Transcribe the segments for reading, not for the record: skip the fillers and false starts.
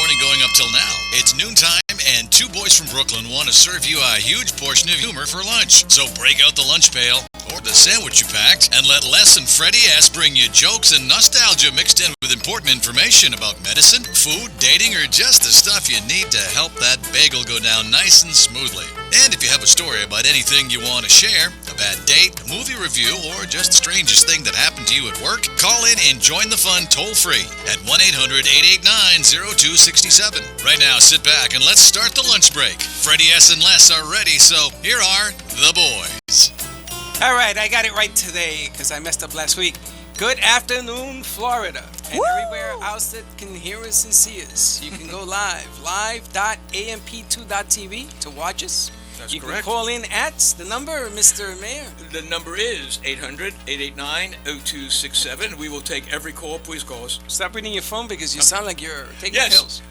morning going up till now. It's noontime, and two boys from Brooklyn want to serve you a huge portion of humor for lunch. So break out the lunch pail or the sandwich you packed and let Les and Freddie S bring you jokes and nostalgia mixed in with important information about medicine, food, dating, or just the stuff you need to help that bagel go down nice and smoothly. And if you have a story about anything you want to share, a bad date, a movie review, or just the strangest thing that happened to you at work, call in and join the fun toll-free at 1-800-889-0267. Right now, sit back and let's start the lunch break. Freddie S. and Les are ready, so here are the boys. All right, I got it right today because I messed up last week. Good afternoon, Florida. And everywhere else that can hear us and see us. You can go live.amp2.tv to watch us. That's you correct. can call in at the number, Mr. Mayor. The number is 800-889-0267. We will take every call. Please call us. Stop reading your phone because you sound like you're taking Yes. pills.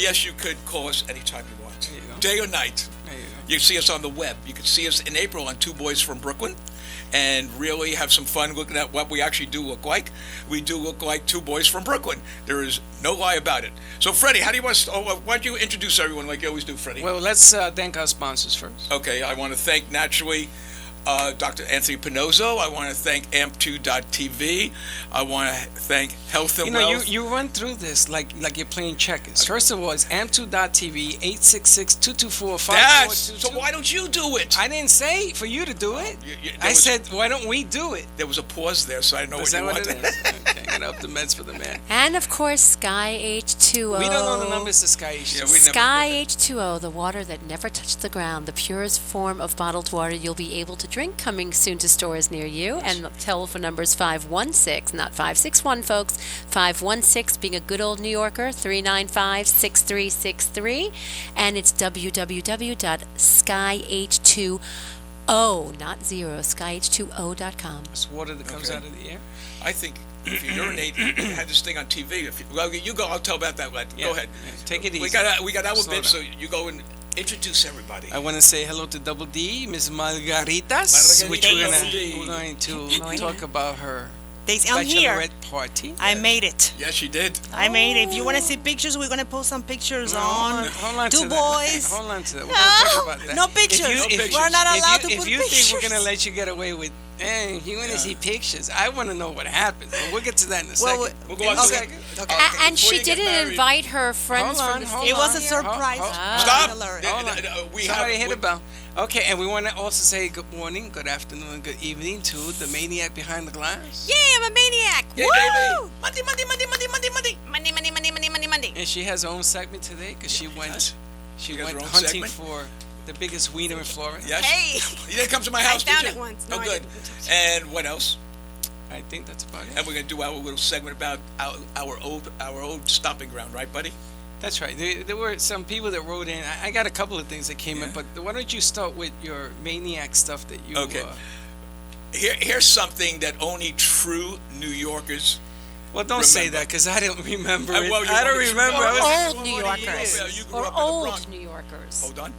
Yes, you could call us anytime you want. There you go. Day or night. There you go. You can see us on the web. You can see us in April on Two Boys from Brooklyn and really have some fun looking at what we actually do look like. We do look like two boys from Brooklyn. There is no lie about it. So, Freddie, how do you want to, why don't you introduce everyone like you always do, Freddie? Well, let's thank our sponsors first. Okay, I want to thank, naturally, Dr. Anthony Pinozzo. I want to thank AMP2.tv. I want to thank Health and Wealth. You run through this like you're playing checkers. First of all, it's AMP2.tv, 866-224-5422. So why don't you do it? I didn't say for you to do it. I said, why don't we do it? There was a pause there, so I know Is what that you what wanted. it is? Okay, get up the meds for the man. And of course, Sky H2O. We don't know the numbers to Sky H2O. Yeah, we never Sky did H2O, the water that never touched the ground, the purest form of bottled water you'll be able to drink, coming soon to stores near you. And the telephone number is 516, not 561, folks. 516, being a good old New Yorker, 395-6363. And it's www.skyh2o, not zero, skyh2o.com. It's water that comes Okay. out of the air. I think if you urinate, you had this thing on TV. Well, you go. I'll tell about that later. Yeah. Go ahead. Yeah, take it easy. We got our Slow bit, so down. you go and introduce everybody. I want to say hello to Double D, Miss Margaritas, which we're going to talk about her I'm here. bachelorette party. I made it. Yes, she did. I made it. If you want to see pictures, we're going to post some pictures on Hold on Two to that. Boys. Hold on to that. We're going to talk about that. No pictures. We're not allowed to if put you pictures. think we're going to let you get away with, you want to see pictures, I want to know what happened. But we'll get to that in a second. We'll go on to Okay. that. And Before she you get didn't married- invite her friends Hold from on, the hold It was a on. surprise. Stop. Alert. Somebody hit a bell. Okay, and we want to also say good morning, good afternoon, good evening to the maniac behind the glass. Yeah, I'm a maniac. Yeah, Woo! baby. Monday. And she has her own segment today because she went She has her own hunting segment? for the biggest wiener in Florida. Yes. Hey. You didn't come to my house, I found did you? it once. Oh, No, I good. didn't. And what else? I think that's about it. And we're gonna do our little segment about our old stomping ground, right, buddy? That's right. There were some people that wrote in. I got a couple of things that came in, Yeah. but why don't you start with your maniac stuff that you... Okay. Here's something that only true New Yorkers. Well, don't say Remember. that because I don't remember Uh, it. well, you I don't want to- remember. Or I was old 40 New years. Yorkers. Yeah, you grew Or up in the old Bronx. New Yorkers. Hold on.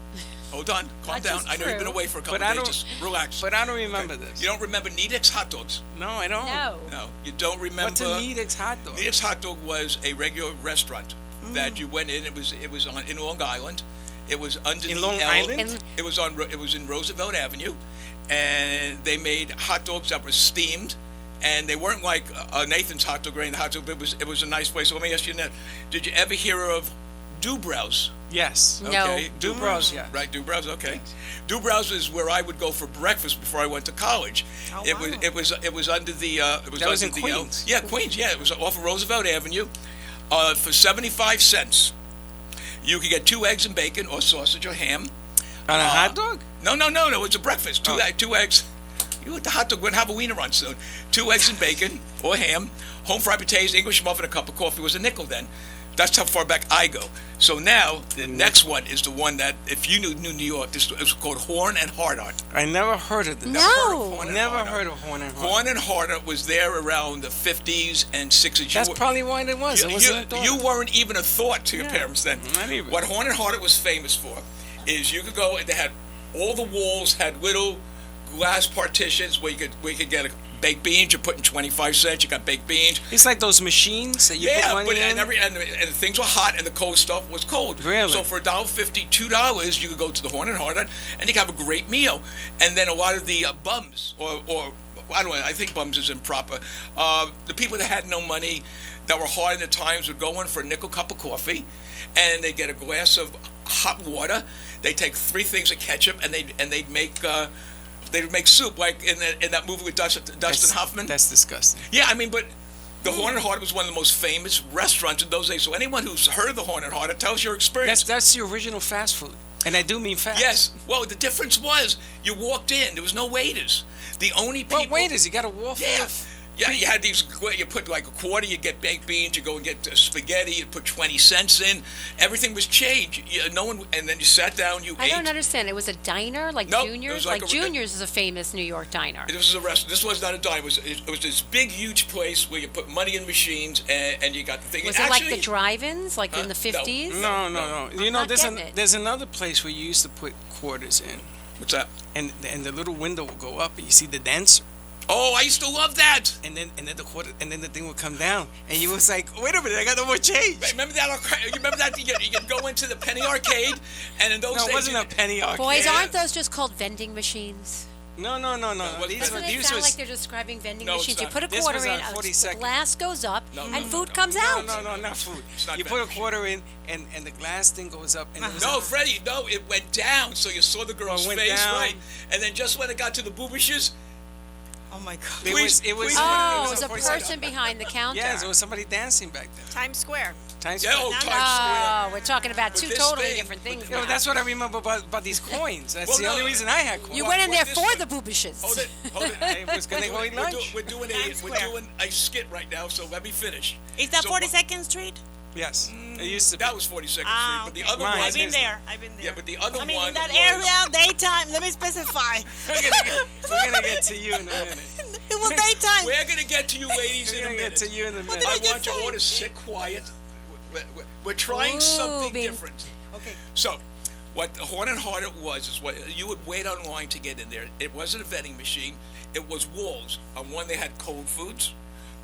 Calm Not down. just I know you've been true. away for a couple But I of days. don't- Just relax. But I don't remember this. You don't remember Needek's hot dogs? No, I don't. No. No, you don't remember. What's a Needek's hot dog? Needek's hot dog was a regular restaurant that you went in. It was in Long Island. It was under In the Long L. Island? It was in Roosevelt Avenue, and they made hot dogs that were steamed, and they weren't like Nathan's hot dog or any hot dog. It was a nice place. So let me ask you that: did you ever hear of Dubrow's? Yes. No. Okay, Dubrow's, yeah. Right, Dubrow's. Okay, Dubrow's is where I would go for breakfast before I went to college. Oh, It wow. was under the That was under in the Queens. Yeah, Queens. Yeah, it was off of Roosevelt Avenue. For 75 cents, you could get 2 eggs and bacon, or sausage, or ham. On a hot dog? No, it's a breakfast. Two eggs. You want the hot dog? We're gonna have a wiener on soon. 2 eggs and bacon or ham, home fried potatoes, English muffin, a cup of coffee. Was a nickel then. That's how far back I go. So now the next one is the one that, if you knew New York, this was called Horn and Hardart. I never heard of this. No. Never heard of Horn and Hardart. Horn and Hardart was there around the 50s and 60s. That's probably why it was. It wasn't a thought. You weren't even a thought to your parents then. Not even. What Horn and Hardart was famous for is you could go and they had all the walls had little glass partitions where you could get baked beans. You're putting 25 cents. You got baked beans. It's like those machines that you put money in. And things were hot, and the cold stuff was cold. Really? So for $1.50, $2, you could go to the Horn and Hearted, and you could have a great meal. And then a lot of the bums, or I don't know, I think bums is improper. The people that had no money, that were hard in the times, would go in for a nickel cup of coffee, and they'd get a glass of hot water. They'd take 3 things of ketchup, and they'd make soup, like in that movie with Dustin Hoffman. That's disgusting. Yeah, I mean, but the Horn and Hearted was one of the most famous restaurants in those days. So anyone who's heard of the Horn and Hearted, tells your experience. That's the original fast food, and I do mean fast. Yes. Well, the difference was you walked in. There was no waiters. The only people. Well, waiters, you got a wall full of. Yeah, you had these. You put like a quarter, you get baked beans. You go and get spaghetti. You put 20 cents in. Everything was changed. No one, and then you sat down. You I ate. don't understand. It was a diner, like Nope, it Junior's. was Like like Junior's is a famous New York diner. This was a restaurant. This was not a diner. It was this big, huge place where you put money in machines, and you got the thing. Was it like the drive-ins, like in the 50s? No. You know, not getting it. there's another place where you used to put quarters in, What's that? and the little window will go up, and you see the dancer. Oh, I used to love that. And then the quarter, and then the thing would come down, and you was like, "Wait a minute, I got no more change." Remember that? You remember that? You could go into the penny arcade, and in those No, days, it wasn't a penny arcade. Boys, Yeah. aren't those just called vending machines? No. wasn't These it? were Doesn't it these sound was like they're describing vending No, it's machines? You not. put a This quarter was in, on the 42nd. glass goes up, No, and no, food no. comes out. no, not food. It's not You put a vending quarter in, and the glass thing goes up, and it was No, Freddie, no, it went down, so you saw the girl's Oh, it went face, down. right? And then just when it got to the boobishes, Oh my God. It Please, was. please. Oh, it was a 42nd. person behind the counter. Yes, there was somebody dancing back then. Times Square. Times yeah, Square. oh, Times Oh, Square. we're talking about With two this totally thing, different things. with Yeah, now. that's what I remember about these coins. That's Well, the no, only reason I had coins. You went in there this for one- the boobishes. Hold it. I was gonna go eat lunch. We're doing Times Square. a skit right now, so let me finish. Is that So- 42nd Street? Yes, it used to be. That was 42nd Ah, Street, but the okay. other Mine. one. I've been there. I've been there. Yeah, but the other I mean, one in that was- area, daytime. Let me specify. We're gonna get to you in a minute. It was daytime. We're gonna get to you, ladies, We're in a gonna get minute. to you in a minute. did I I just want you all say? to sit quiet. We're trying Ooh, something being- different. Okay. So, what the Horn and Hearted was is what you would wait online to get in there. It wasn't a vending machine. It was walls. On one they had cold foods.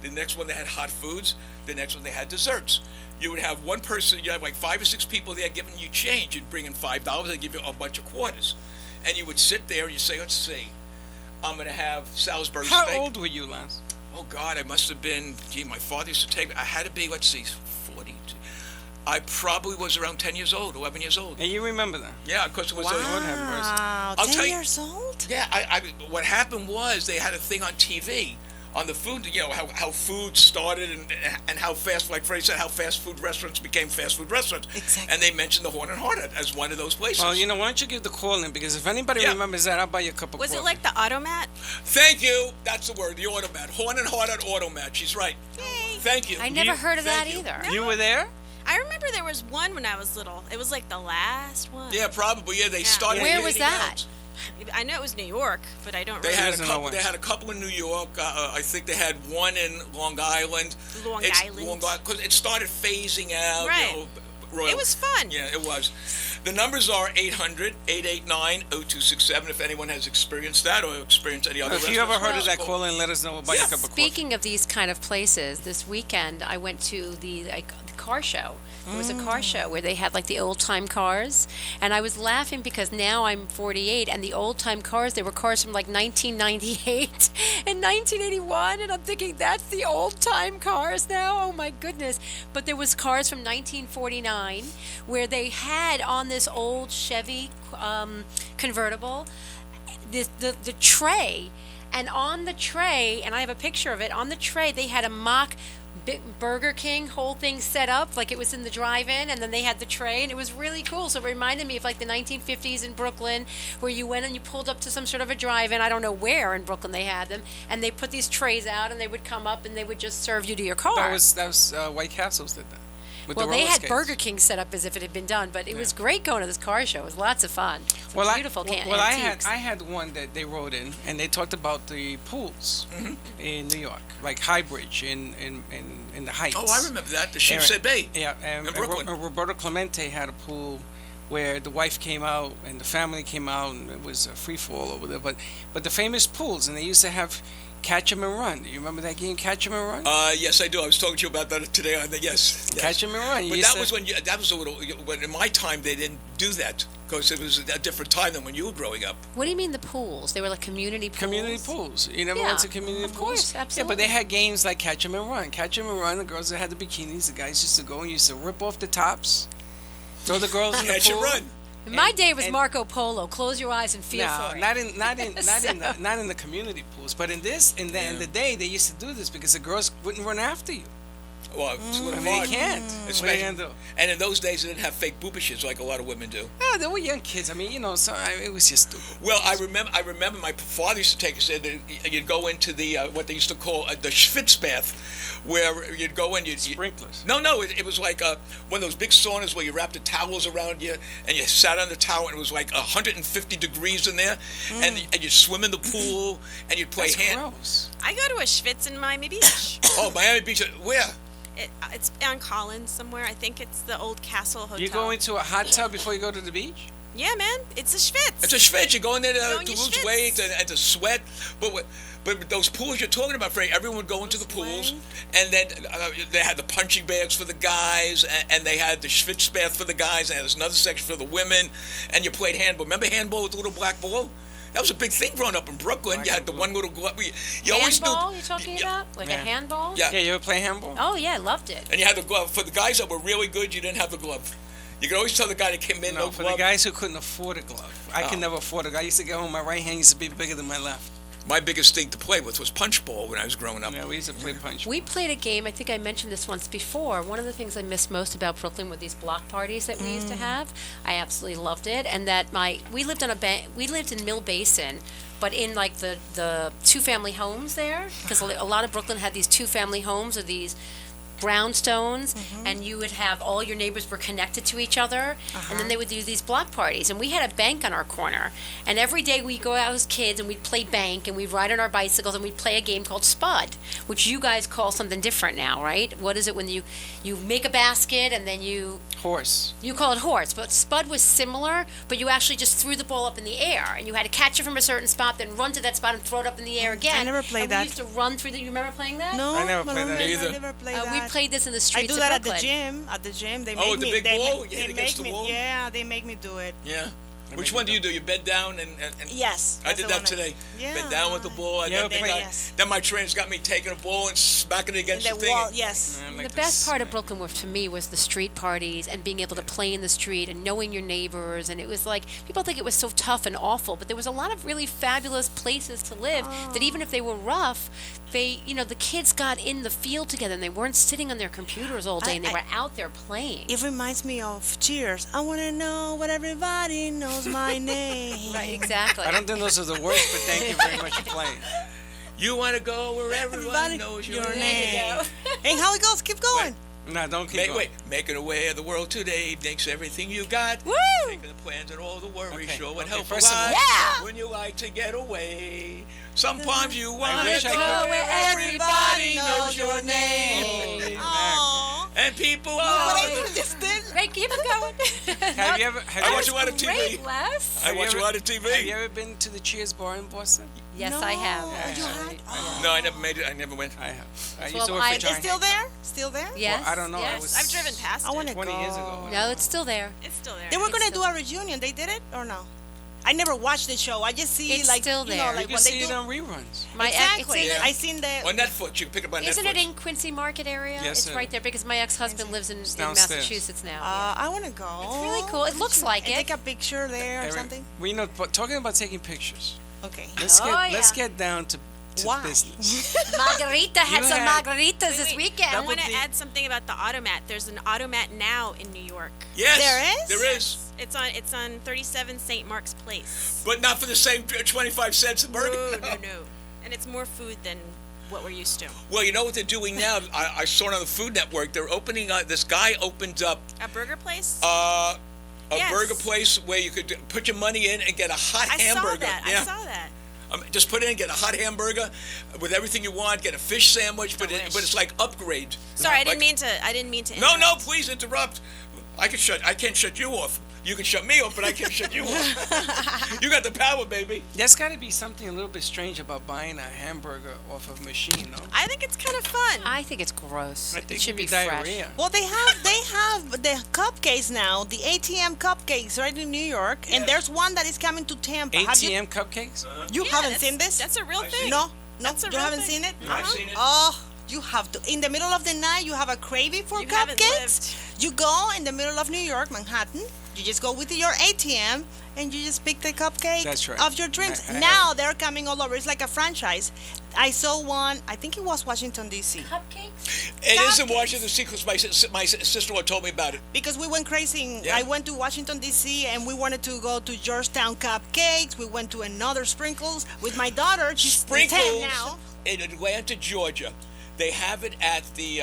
The next one they had hot foods. The next one they had desserts. You would have one person. You have like 5 or 6 people there giving you change. You'd bring in $5. They'd give you a bunch of quarters, and you would sit there and you say, "Let's see, I'm gonna have Salisbury How steak." old were you, Lance? Oh God, I must have been. Gee, my father used to take me. I had to be. Let's see, 40. I probably was around 10 years old, 11 years old. And you remember that? Yeah, because it was Lord a. have mercy. Wow, I'll 10 tell you- years old? Yeah, I. What happened was they had a thing on TV on the food. You know how food started and how fast, like Freddie said, how fast food restaurants became fast food restaurants. Exactly. And they mentioned the Horn and Hearted as one of those places. Well, you know, why don't you give the call in? Because if anybody Yeah. remembers that, I'll buy you a cup of Was coffee. it like the automat? Thank you. That's the word. The automat. Horn and Hearted automat. She's right. Thank you. I never heard of that Thank you. either. You were there? I remember there was one when I was little. It was like the last one. Yeah, probably. Yeah, they started. Where with was anything that? else. I know it was New York, but I don't They remember. had a doesn't know couple. what. They had a couple in New York. I think they had one in Long Island. Long Island. Because it started phasing out. Right. You know, Royal. It was fun. Yeah, it was. The numbers are 800-889-0267 if anyone has experienced that or experienced any other If you ever heard of that, restaurants. call in. Let us know. We'll buy you a cup of coffee. Speaking of these kind of places, this weekend I went to the car show. It was a car show where they had like the old time cars, and I was laughing because now I'm 48, and the old time cars, they were cars from like 1998 and 1981, and I'm thinking that's the old time cars now. Oh my goodness! But there was cars from 1949 where they had on this old Chevy convertible the tray, and on the tray, and I have a picture of it, on the tray they had a mock Burger King whole thing set up like it was in the drive-in, and then they had the tray, and it was really cool. So it reminded me of like the 1950s in Brooklyn, where you went and you pulled up to some sort of a drive-in. I don't know where in Brooklyn they had them, and they put these trays out, and they would come up and they would just serve you to your car. That was White Castles did that. With well, the they roller had skates. Burger King set up as if it had been done, but it was great going to this car show. It was lots of fun. Some beautiful antiques. I had one that they wrote in, and they talked about the pools in New York, like Highbridge in the Heights. Oh, I remember that. The Sheepshead Bay. Yeah, and Brooklyn. Roberto Clemente had a pool where the wife came out and the family came out, and it was a free fall over there. But the famous pools, and they used to have, Catch 'em and Run. Do you remember that game, Catch 'em and Run? Yes, I do. I was talking to you about that today. Yes. Catch 'em and Run. But that was when in my time they didn't do that because it was a different time than when you were growing up. What do you mean the pools? They were like community pools? Community pools. You never Yeah, went to community of pools? course, Yeah, absolutely. but they had games like Catch 'em and Run. Catch 'em and Run, the girls that had the bikinis, the guys used to go and used to rip off the tops, throw the girls in the Catch pool. and run. In my day, it was and- Marco Polo. Close your eyes and feel No, for it. not in the community pools, but in the day they used to do this because the girls wouldn't run after you. Well, it's a I little mean, hard. they can't. What are you Especially- gonna do? And in those days, they didn't have fake boobishes like a lot of women do. Yeah, they were young kids. I mean, so it was just stupid. Well, I remember my father used to take us in. You'd go into the what they used to call the Schwitz bath, where you'd go in. Sprinklers. No, it was like one of those big saunas where you wrapped the towels around you and you sat on the towel and it was like 150 degrees in there, and you'd swim in the pool and you'd play That's hand. gross. I go to a Schwitz in Miami Beach. Oh, Miami Beach, where? It's on Collins somewhere. I think it's the old Castle Hotel. You go into a hot tub before you go to the beach? Yeah, man. It's a Schwitz. It's a Schwitz. You go in there Go to in your lose schwitz. weight and to sweat. But those pools you're talking about, Frank, everyone would go into the pools, and then they had the punching bags for the guys, and they had the Schwitz bath for the guys, and there's another section for the women, and you played handball. Remember handball with the little black ball? That was a big thing growing up in Brooklyn. You had the one little glove. You always knew. Handball, you're talking about? Like a Yeah. handball? Yeah. Yeah, you ever play handball? Oh, yeah, I loved it. And you had the glove. For the guys that were really good, you didn't have the glove. You could always tell the guy that came in, no No, for glove. the guys who couldn't afford a glove. I could never afford a glove. I used to get home, my right hand used to be bigger than my left. My biggest thing to play with was punch ball when I was growing up. Yeah, we used to play punch. We played a game, I think I mentioned this once before. One of the things I miss most about Brooklyn were these block parties that we used to have. I absolutely loved it. And that we lived in Mill Basin, but in like the two-family homes there, because a lot of Brooklyn had these two-family homes or these brownstones, and you would have all your neighbors were connected to each other, and then they would do these block parties. And we had a bank on our corner, and every day we'd go out as kids and we'd play bank, and we'd ride on our bicycles and we'd play a game called Spud, which you guys call something different now, right? What is it when you make a basket and then you Horse. call it horse, but Spud was similar, but you actually just threw the ball up in the air, and you had to catch it from a certain spot, then run to that spot and throw it up in the air again. I never played and that. We used to run through you remember playing that? No, I never played that remember, either. I never played We that. played this in the I streets do of that Brooklyn. at the gym. They Oh, make with the me. big they ball? Make, You they hit make against the me. wall? Yeah, they make me do it. Yeah. Which one do you do? You bed down and Yes. I that's did the that one today. Yeah. Bed down with the ball. And Yeah, then, yes. then my trainers got me taking a ball and smacking it against The the thing. wall. Yes. I like The to best part of smack. Brooklyn for me was the street parties and being able to play in the street and knowing your neighbors. And it was like, people think it was so tough and awful, but there was a lot of really fabulous places to live that even if they were rough, the kids got in the field together and they weren't sitting on their computers all day and they were out there playing. It reminds me of Cheers. I want to know what everybody knows my name. Right, exactly. I don't think those are the words, but thank you very much for playing. You want to go where everyone Everybody knows your your name. name. Hey, how it goes? Keep going. No, don't keep going. Making away of the world today makes everything you got. Woo! Making the plans and all the worries Okay, sure would okay, help a first of all- lot. Yeah! When you like to get away. Sometimes you want wish to I go could- where everybody knows your name. Aww. And people But are... I just did. Great, keep it going. Have you ever? I watch you on the TV. Great, Les. I watch you on the Have you TV. ever been to the Cheers bar in Boston? Yes, No. I have. You had? Oh. No, I never made it. I never went. I have. I used Well, to work I- for It's It's Giant. still there? Still there? Yes. I don't know. I yes. was- I've driven past I it. want to 20 go. years ago. No, it's still there. It's still there. They were gonna It's do a reunion. They did it or no? I never watched the show. I just see It's like still you there. know You like can when see they it do. on reruns. Exactly. Yeah. I seen the. On Netflix. You can pick it up on Netflix. Isn't it in Quincy Market area? Yes, It's sir. right there because my ex-husband lives in downstairs. Massachusetts now. I want to go. It's really cool. It looks like And it. take a picture there or Eric, something. We know. But talking about taking pictures. Okay. Let's Oh, let's yeah. get down to Why? business. Margarita had You some had- margaritas this Wait, I weekend. want to add something about the Automat. There's an Automat now in New York. Yes. There is? There is. It's on 37 St. Mark's Place. But not for the same 25 cents a burger. No. And it's more food than what we're used to. Well, you know what they're doing now? I saw it on the Food Network. They're opening. This guy opened up A burger place? a Yes. burger place where you could put your money in and get a hot I hamburger. saw that. Yeah. I saw that. Just put it in, get a hot hamburger with everything you want. Get a fish sandwich, but Delish. it's like upgrade. Sorry, I Like- didn't mean to. I didn't mean to. No, interrupt. please interrupt. I can't shut you off. You can shut me off, but I can't shut you off. You got the power, baby. There's got to be something a little bit strange about buying a hamburger off of a machine, no? I think it's kind of fun. I think it's gross. I think it should be diarrhea. fresh. Well, they have the cupcakes now, the ATM cupcakes right in New York, and there's one that is coming to Tampa. ATM cupcakes? You Yeah, haven't that's- seen this? That's a real thing. No, That's a you real haven't thing. seen it. I've seen it. Oh, you have to. In the middle of the night, you have a craving for You haven't cupcakes. You go in the middle of New York, Manhattan. You just go with your ATM and you just pick the cupcake That's right. of your dreams. I Now they're coming all over. It's like a franchise. I saw one. I think it was Washington D.C. Cupcakes? It is in Cupcakes. Washington D.C. because my sister-in-law told me about it. Because we went crazy. Yeah. I went to Washington D.C. and we wanted to go to Georgetown Cupcakes. We went to another Sprinkles with my daughter. She's 10 Sprinkles now. in Atlanta, Georgia. They have it at the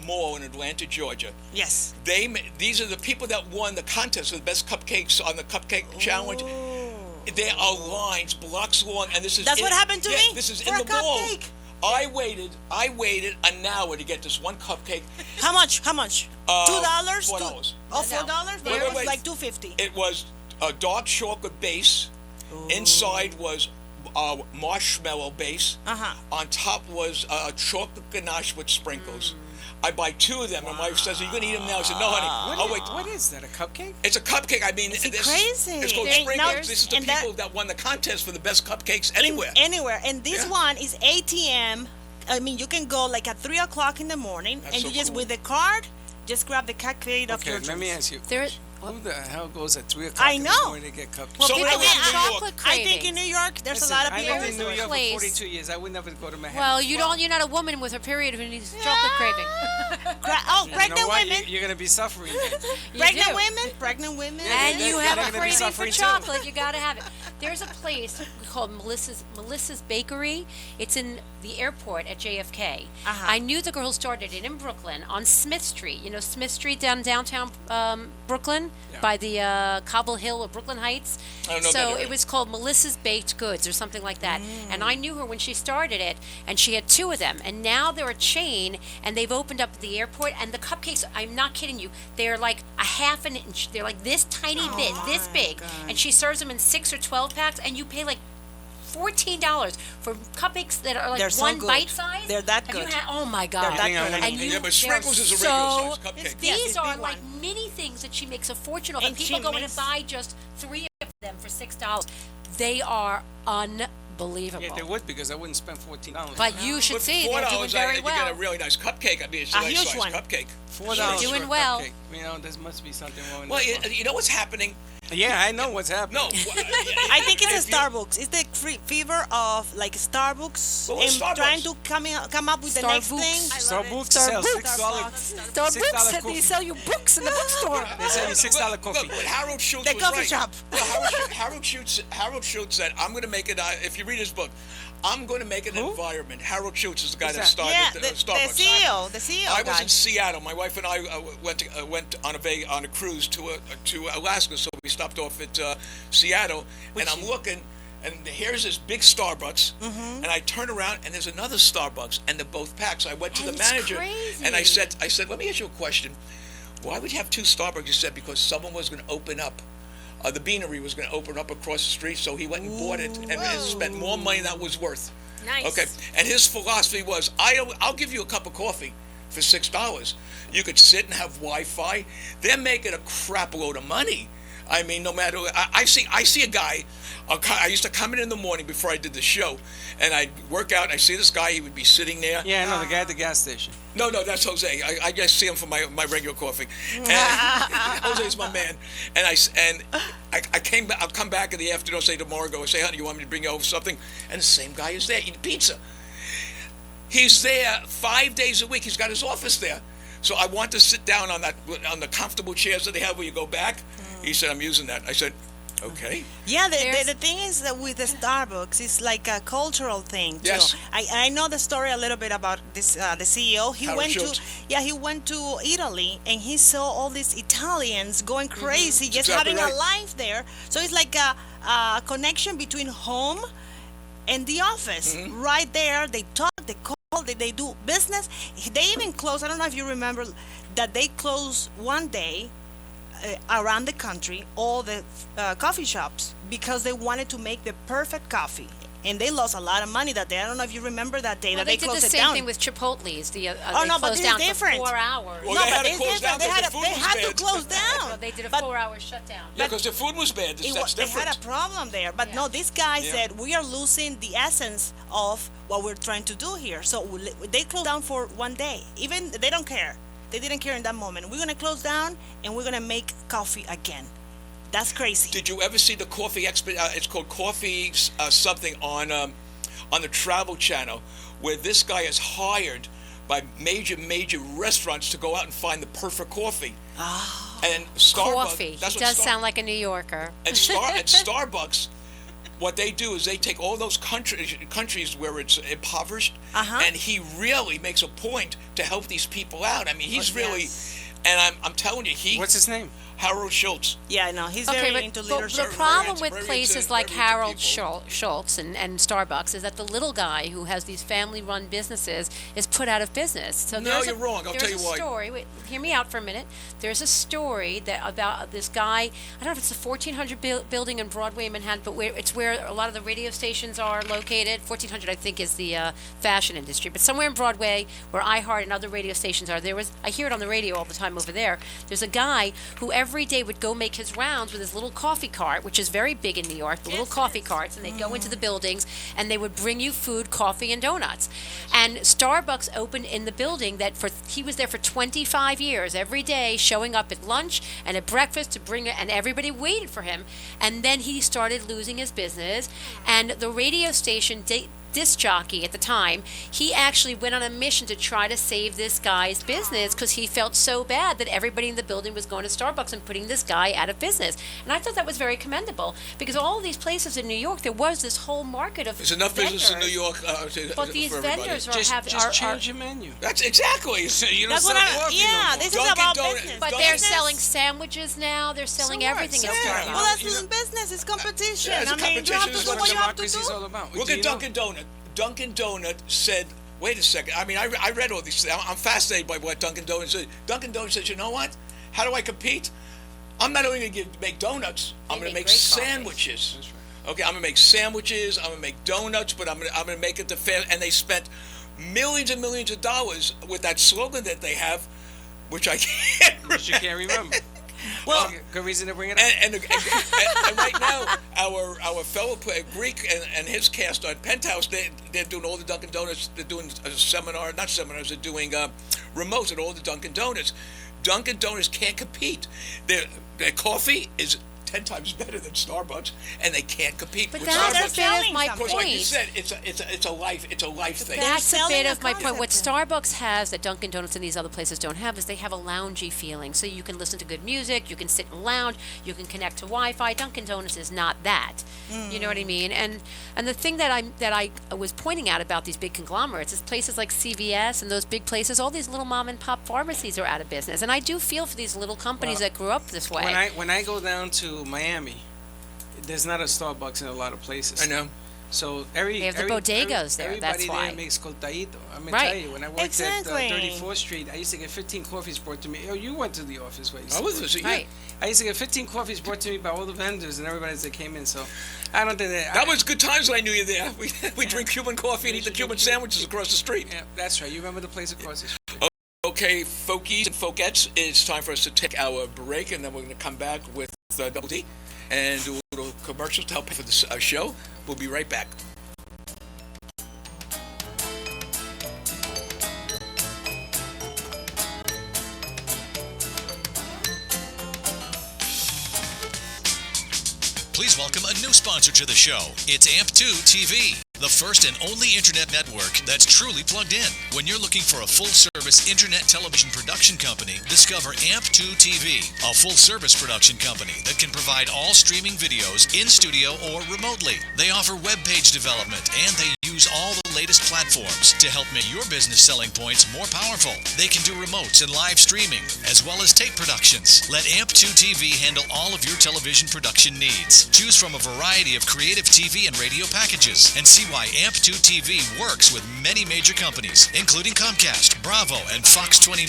mall in Atlanta, Georgia. Yes. These are the people that won the contest for the best cupcakes on the Cupcake Challenge. There are lines, blocks long, and this is That's what happened to me This is for in a the mall. cupcake. I waited an hour to get this one cupcake. How much? How much? $2? $4. Oh, $4? Wait, It was wait. like $2.50. It was a dark chocolate base. Inside was marshmallow base. Uh-huh. On top was a chocolate ganache with sprinkles. I buy two of them, and my wife says, "Are you going to eat them now?" I said, "No, honey. I'll wait." What is that, a cupcake? It's a cupcake. I mean, Is it this, crazy? It's called There- Sprinkles. now- This is the and people that won the contest for the best cupcakes In- anywhere. Anywhere. And this Yeah. one is ATM. I mean, you can go like at 3 o'clock in the morning, That's and so you just, cool. with the card, just grab the cupcake of Okay, your let me dreams. ask you. There- Who the hell goes at 3 o'clock I in the know. morning to get cupcakes? Well, So people I live have in New York. chocolate I cravings. think in New York, there's Listen, a lot of I people. lived in New There's a York place- for 42 years. I would never go to Manhattan. Well, you're not a woman with a period of any chocolate craving. You Pregnant know what? women. You're going to be suffering. then. You Pregnant do. women. Pregnant women. And you They're have a gonna be craving for suffering too. chocolate. You got to have it. There's a place called Melissa's Bakery. It's in the airport at JFK. Uh-huh. I knew the girl who started it in Brooklyn on Smith Street. You know Smith Street downtown Brooklyn by the Cobble Hill of Brooklyn Heights. I don't know So that area. it was called Melissa's Baked Goods or something like that. And I knew her when she started it, and she had two of them. And now they're a chain, and they've opened up at the airport. And the cupcakes, I'm not kidding you, they're like a half an inch. They're like this tiny bit, this big. And she serves them in 6 or 12 packs, and you pay like $14 for cupcakes that are like They're so one good. bite size. They're that Have you good. had- oh my god! that I think I good. wanna- And you, Yeah, but they're Sprinkles is a so, regular size cupcake. Yes, These it's are big like one. mini things that she makes a fortune of, And and people she go in and makes- buy just 3 of them for $6. They are unbelievable. Yeah, they would because I wouldn't spend $14. But you should But see they're doing $4, very you get well. a really nice cupcake. I mean, it's a A nice huge size one. cupcake. $4 Doing for a well. cupcake. You know, there must be something wrong with Well, that. you know what's happening? Yeah, I know what's happening. No. I think it's If a you- Starbucks. It's the fever of like Starbucks Well, and Starbucks. trying to come up with the next Starbucks. thing. I love it. Starbucks sells $6. Starbucks, coffee. they sell you books in the bookstore. They sell you $6 Look, coffee. but Harold Schultz The was coffee right. shop. Well, Harold Schultz said, "I'm going to make it." If you read his book, I'm going to make an environment. Harold Schultz is the guy that that? started Yeah, the Starbucks. CEO, the CEO I was guy. in Seattle. My wife and I went on a cruise to Alaska, so we stopped off at Seattle. And I'm looking, and here's this big Starbucks, and I turn around, and there's another Starbucks, and they're both packed. So I went to the That's manager, crazy. and I said, "Let me ask you a question. Why would you have two Starbucks?" He said, "Because someone was going to open up." The beanery was going to open up across the street, so he went and bought it and spent more money than it was worth. Nice. Okay, and his philosophy was, I'll give you a cup of coffee for $6. You could sit and have Wi-Fi. They're making a crap load of money. I mean, no matter. I see a guy. I used to come in the morning before I did the show, and I'd work out. And I see this guy. He would be sitting there. Yeah, I know, the guy at the gas station. No, that's Jose. I just see him for my regular coffee. And Jose's my man. And I'll come back in the afternoon, say to Margo, say, honey, you want me to bring you over something? And the same guy is there eating pizza. He's there 5 days a week. He's got his office there. So I want to sit down on the comfortable chairs that they have where you go back. He said, I'm using that. I said, okay. Yeah, There's- the thing is that with the Starbucks, it's like a cultural thing too. Yes. I know the story a little bit about this. The CEO, Harold Schultz. he went to Italy and he saw all these Italians going crazy, just Exactly having right. a life there. So it's like a connection between home and the office. Mm-hmm. Right there, they talk, they call, they do business. They even close. I don't know if you remember that they closed one day. around the country, all the coffee shops, because they wanted to make the perfect coffee. And they lost a lot of money that day. I don't know if you remember that day Well, that they they did closed the it same down. thing with Chipotle's. They Oh, no, but closed this is down different. for 4 hours. Well, No, they had but to it's close different. down because the food They was had to bad. close down. So they did a But 4-hour shutdown. Yeah, because the food was bad. That's they different. had a problem there. But no, this guy said, we are losing the essence of what we're trying to do here. So they closed down for one day. Even they don't care. They didn't care in that moment. We're going to close down and we're going to make coffee again. That's crazy. Did you ever see the coffee it's called Coffee something on the Travel Channel, where this guy is hired by major restaurants to go out and find the perfect coffee. Oh. And Starbucks. Coffee. He does sound like a New Yorker. And Starbucks, what they do is they take all those countries where it's impoverished, and he really makes a point to help these people out. I mean, he's really, and I'm telling you, What's his name? Harold Schultz. Yeah, no, he's Okay, very into but leadership. the problem with very places into- like very into Harold people. Schultz and Starbucks is that the little guy who has these family-run businesses is put out of business. So No, you're wrong. I'll tell you why. There's a story. Wait, hear me out for a minute. There's a story about this guy. I don't know if it's the 1400 building in Broadway in Manhattan, but it's where a lot of the radio stations are located. 1400, I think, is the fashion industry. But somewhere in Broadway, where iHeart and other radio stations are, I hear it on the radio all the time over there. There's a guy who every day would go make his rounds with his little coffee cart, which is very big in New York, the little coffee carts, and they'd go into the buildings and they would bring you food, coffee, and donuts. And Starbucks opened in the building he was there for 25 years, every day, showing up at lunch and at breakfast to bring it, and everybody waited for him. And then he started losing his business, and the radio station disc jockey at the time, he actually went on a mission to try to save this guy's business because he felt so bad that everybody in the building was going to Starbucks and putting this guy out of business. And I thought that was very commendable because all these places in New York, there was this whole market of There's enough business in New vendors. York But these for everybody. vendors Just change your menu. That's exactly. So you don't That's sell what coffee yeah, no more. this is Dunkin' about Donuts- business. But Dunkin'- they're Business. selling sandwiches now. They're selling everything at Yeah. Starbucks. Well, that's You know- business. It's competition. Yeah, it's a I mean, you have competition. to It's do what what you have to democracy is all do. about. Look Do at you know? Dunkin' Donut. Dunkin' Donut said, wait a second. I mean, I read all these things. I'm fascinated by what Dunkin' Donut said. Dunkin' Donut says, you know what? How do I compete? I'm not only going to make donuts, I'm going to make make great coffee. sandwiches. That's right. Okay, I'm going to make sandwiches, I'm going to make donuts, but I'm going to make it the fair. And they spent millions and millions of dollars with that slogan that they have, which I can't remember. Which you can't remember. Well, Good reason to bring it up. and right now, our fellow Greek and his cast on Penthouse, they're doing all the Dunkin' Donuts. They're doing a seminar, not seminars. They're doing remotes at all the Dunkin' Donuts. Dunkin' Donuts can't compete. Their coffee is 10 times better than Starbucks, and they can't compete But with that's Starbucks. a bit of my Of Because, like you point. said, it's a life thing. That's a selling bit a of my point. What concept. Starbucks has that Dunkin' Donuts and these other places don't have is they have a loungy feeling. So you can listen to good music, you can sit and lounge, you can connect to Wi-Fi. Dunkin' Donuts is not that. You know what I mean? And the thing that I was pointing out about these big conglomerates is places like CVS and those big places, all these little mom and pop pharmacies are out of business. And I do feel for these little companies that grew up this way. When I go down to Miami, there's not a Starbucks in a lot of places. I know. So They have the bodegas there, Everybody that's why. there makes coltadito. I'm gonna Right. tell you, when I worked Exactly. at 34th Street, I used to get 15 coffees brought to me. Oh, you went to the office, where I was visiting. Right. I used to get 15 coffees brought to me by all the vendors and everybody that came in. So I don't think That was good times when I knew you there. We drink Cuban coffee and eat the Cuban sandwiches across the street. Yeah, that's right. You remember the place across the street? Okay, folkies and folkettes, it's time for us to take our break, and then we're going to come back with Double D and do a little commercials to help for this show. We'll be right back. Please welcome a new sponsor to the show. It's AMP2 TV, the first and only internet network that's truly plugged in. When you're looking for a full-service internet television production company, discover AMP2 TV, a full-service production company that can provide all streaming videos in studio or remotely. They offer web page development, and they use all the latest platforms to help make your business selling points more powerful. They can do remotes and live streaming, as well as tape productions. Let AMP2 TV handle all of your television production needs. Choose from a variety of creative TV and radio packages and see why AMP2 TV works with many major companies, including Comcast, Bravo, and Fox 29,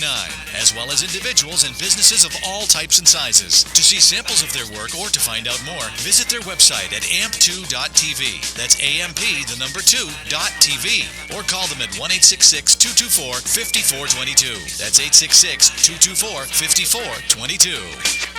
as well as individuals and businesses of all types and sizes. To see samples of their work or to find out more, visit their website at amp2.tv. That's AMP2.tv. Or call them at 1-866-224-5422. That's 866-224-5422.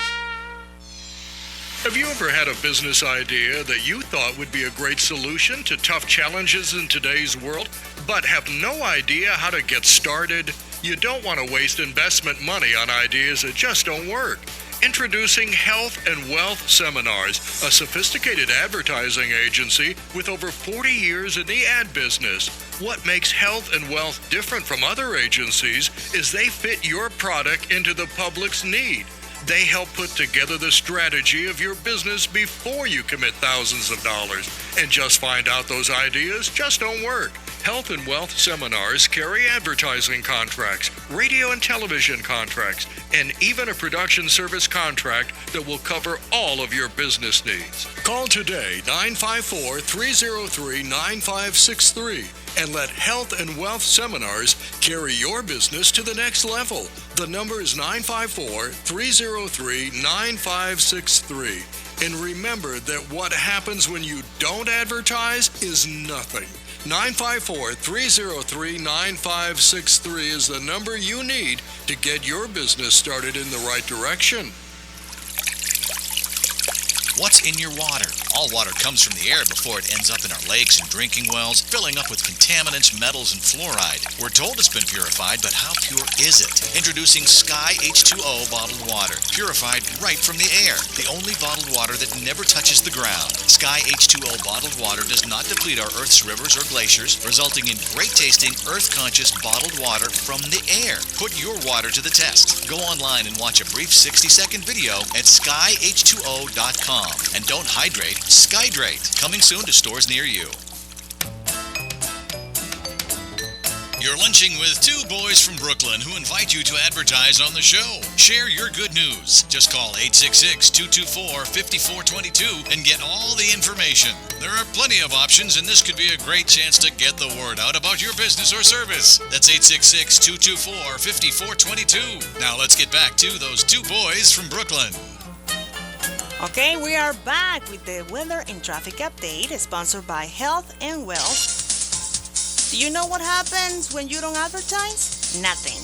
Have you ever had a business idea that you thought would be a great solution to tough challenges in today's world, but have no idea how to get started? You don't want to waste investment money on ideas that just don't work. Introducing Health and Wealth Seminars, a sophisticated advertising agency with over 40 years in the ad business. What makes Health and Wealth different from other agencies is they fit your product into the public's need. They help put together the strategy of your business before you commit thousands of dollars. And just find out those ideas just don't work. Health and Wealth Seminars carry advertising contracts, radio and television contracts, and even a production service contract that will cover all of your business needs. Call today, 954-303-9563, and let Health and Wealth Seminars carry your business to the next level. The number is 954-303-9563. And remember that what happens when you don't advertise is nothing. 954-303-9563 is the number you need to get your business started in the right direction. What's in your water? All water comes from the air before it ends up in our lakes and drinking wells, filling up with contaminants, metals, and fluoride. We're told it's been purified, but how pure is it? Introducing Sky H2O bottled water, purified right from the air. The only bottled water that never touches the ground. Sky H2O bottled water does not deplete our Earth's rivers or glaciers, resulting in great-tasting, Earth-conscious bottled water from the air. Put your water to the test. Go online and watch a brief 60-second video at skyh2o.com. And don't hydrate, Skydrate. Coming soon to stores near you. You're lunching with two boys from Brooklyn who invite you to advertise on the show. Share your good news. Just call 866-224-5422 and get all the information. There are plenty of options, and this could be a great chance to get the word out about your business or service. That's 866-224-5422. Now let's get back to those two boys from Brooklyn. Okay, we are back with the weather and traffic update sponsored by Health and Wealth. Do you know what happens when you don't advertise? Nothing.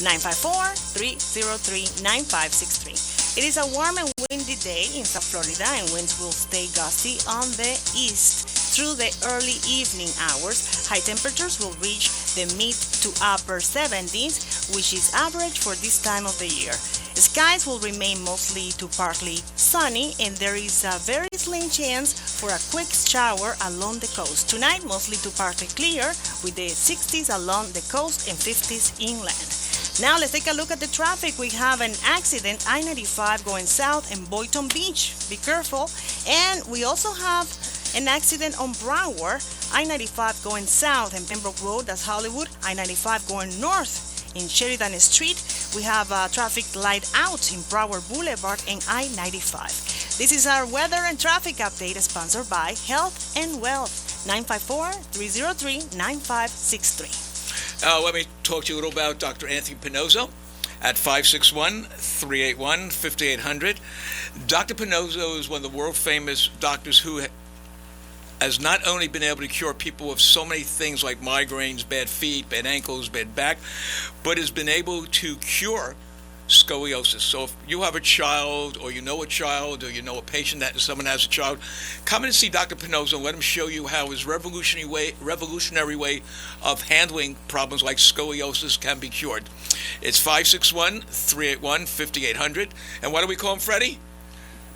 954-303-9563. It is a warm and windy day in South Florida, and winds will stay gusty on the east through the early evening hours. High temperatures will reach the mid to upper 70s, which is average for this time of the year. Skies will remain mostly to partly sunny, and there is a very slim chance for a quick shower along the coast. Tonight, mostly to partly clear, with the 60s along the coast and 50s inland. Now let's take a look at the traffic. We have an accident, I-95 going south in Boynton Beach. Be careful. And we also have an accident on Broward, I-95 going south in Pembroke Road, that's Hollywood. I-95 going north in Sheridan Street. We have a traffic light out in Broward Boulevard and I-95. This is our weather and traffic update sponsored by Health and Wealth. 954-303-9563. Let me talk to you a little about Dr. Anthony Pinozzo at 561-381-5800. Dr. Pinozzo is one of the world-famous doctors who has not only been able to cure people of so many things like migraines, bad feet, bad ankles, bad back, but has been able to cure scoliosis. So if you have a child, or you know a child, or you know a patient that someone has a child, come in and see Dr. Pinozzo and let him show you how his revolutionary way of handling problems like scoliosis can be cured. It's 561-381-5800. And what do we call him, Freddie?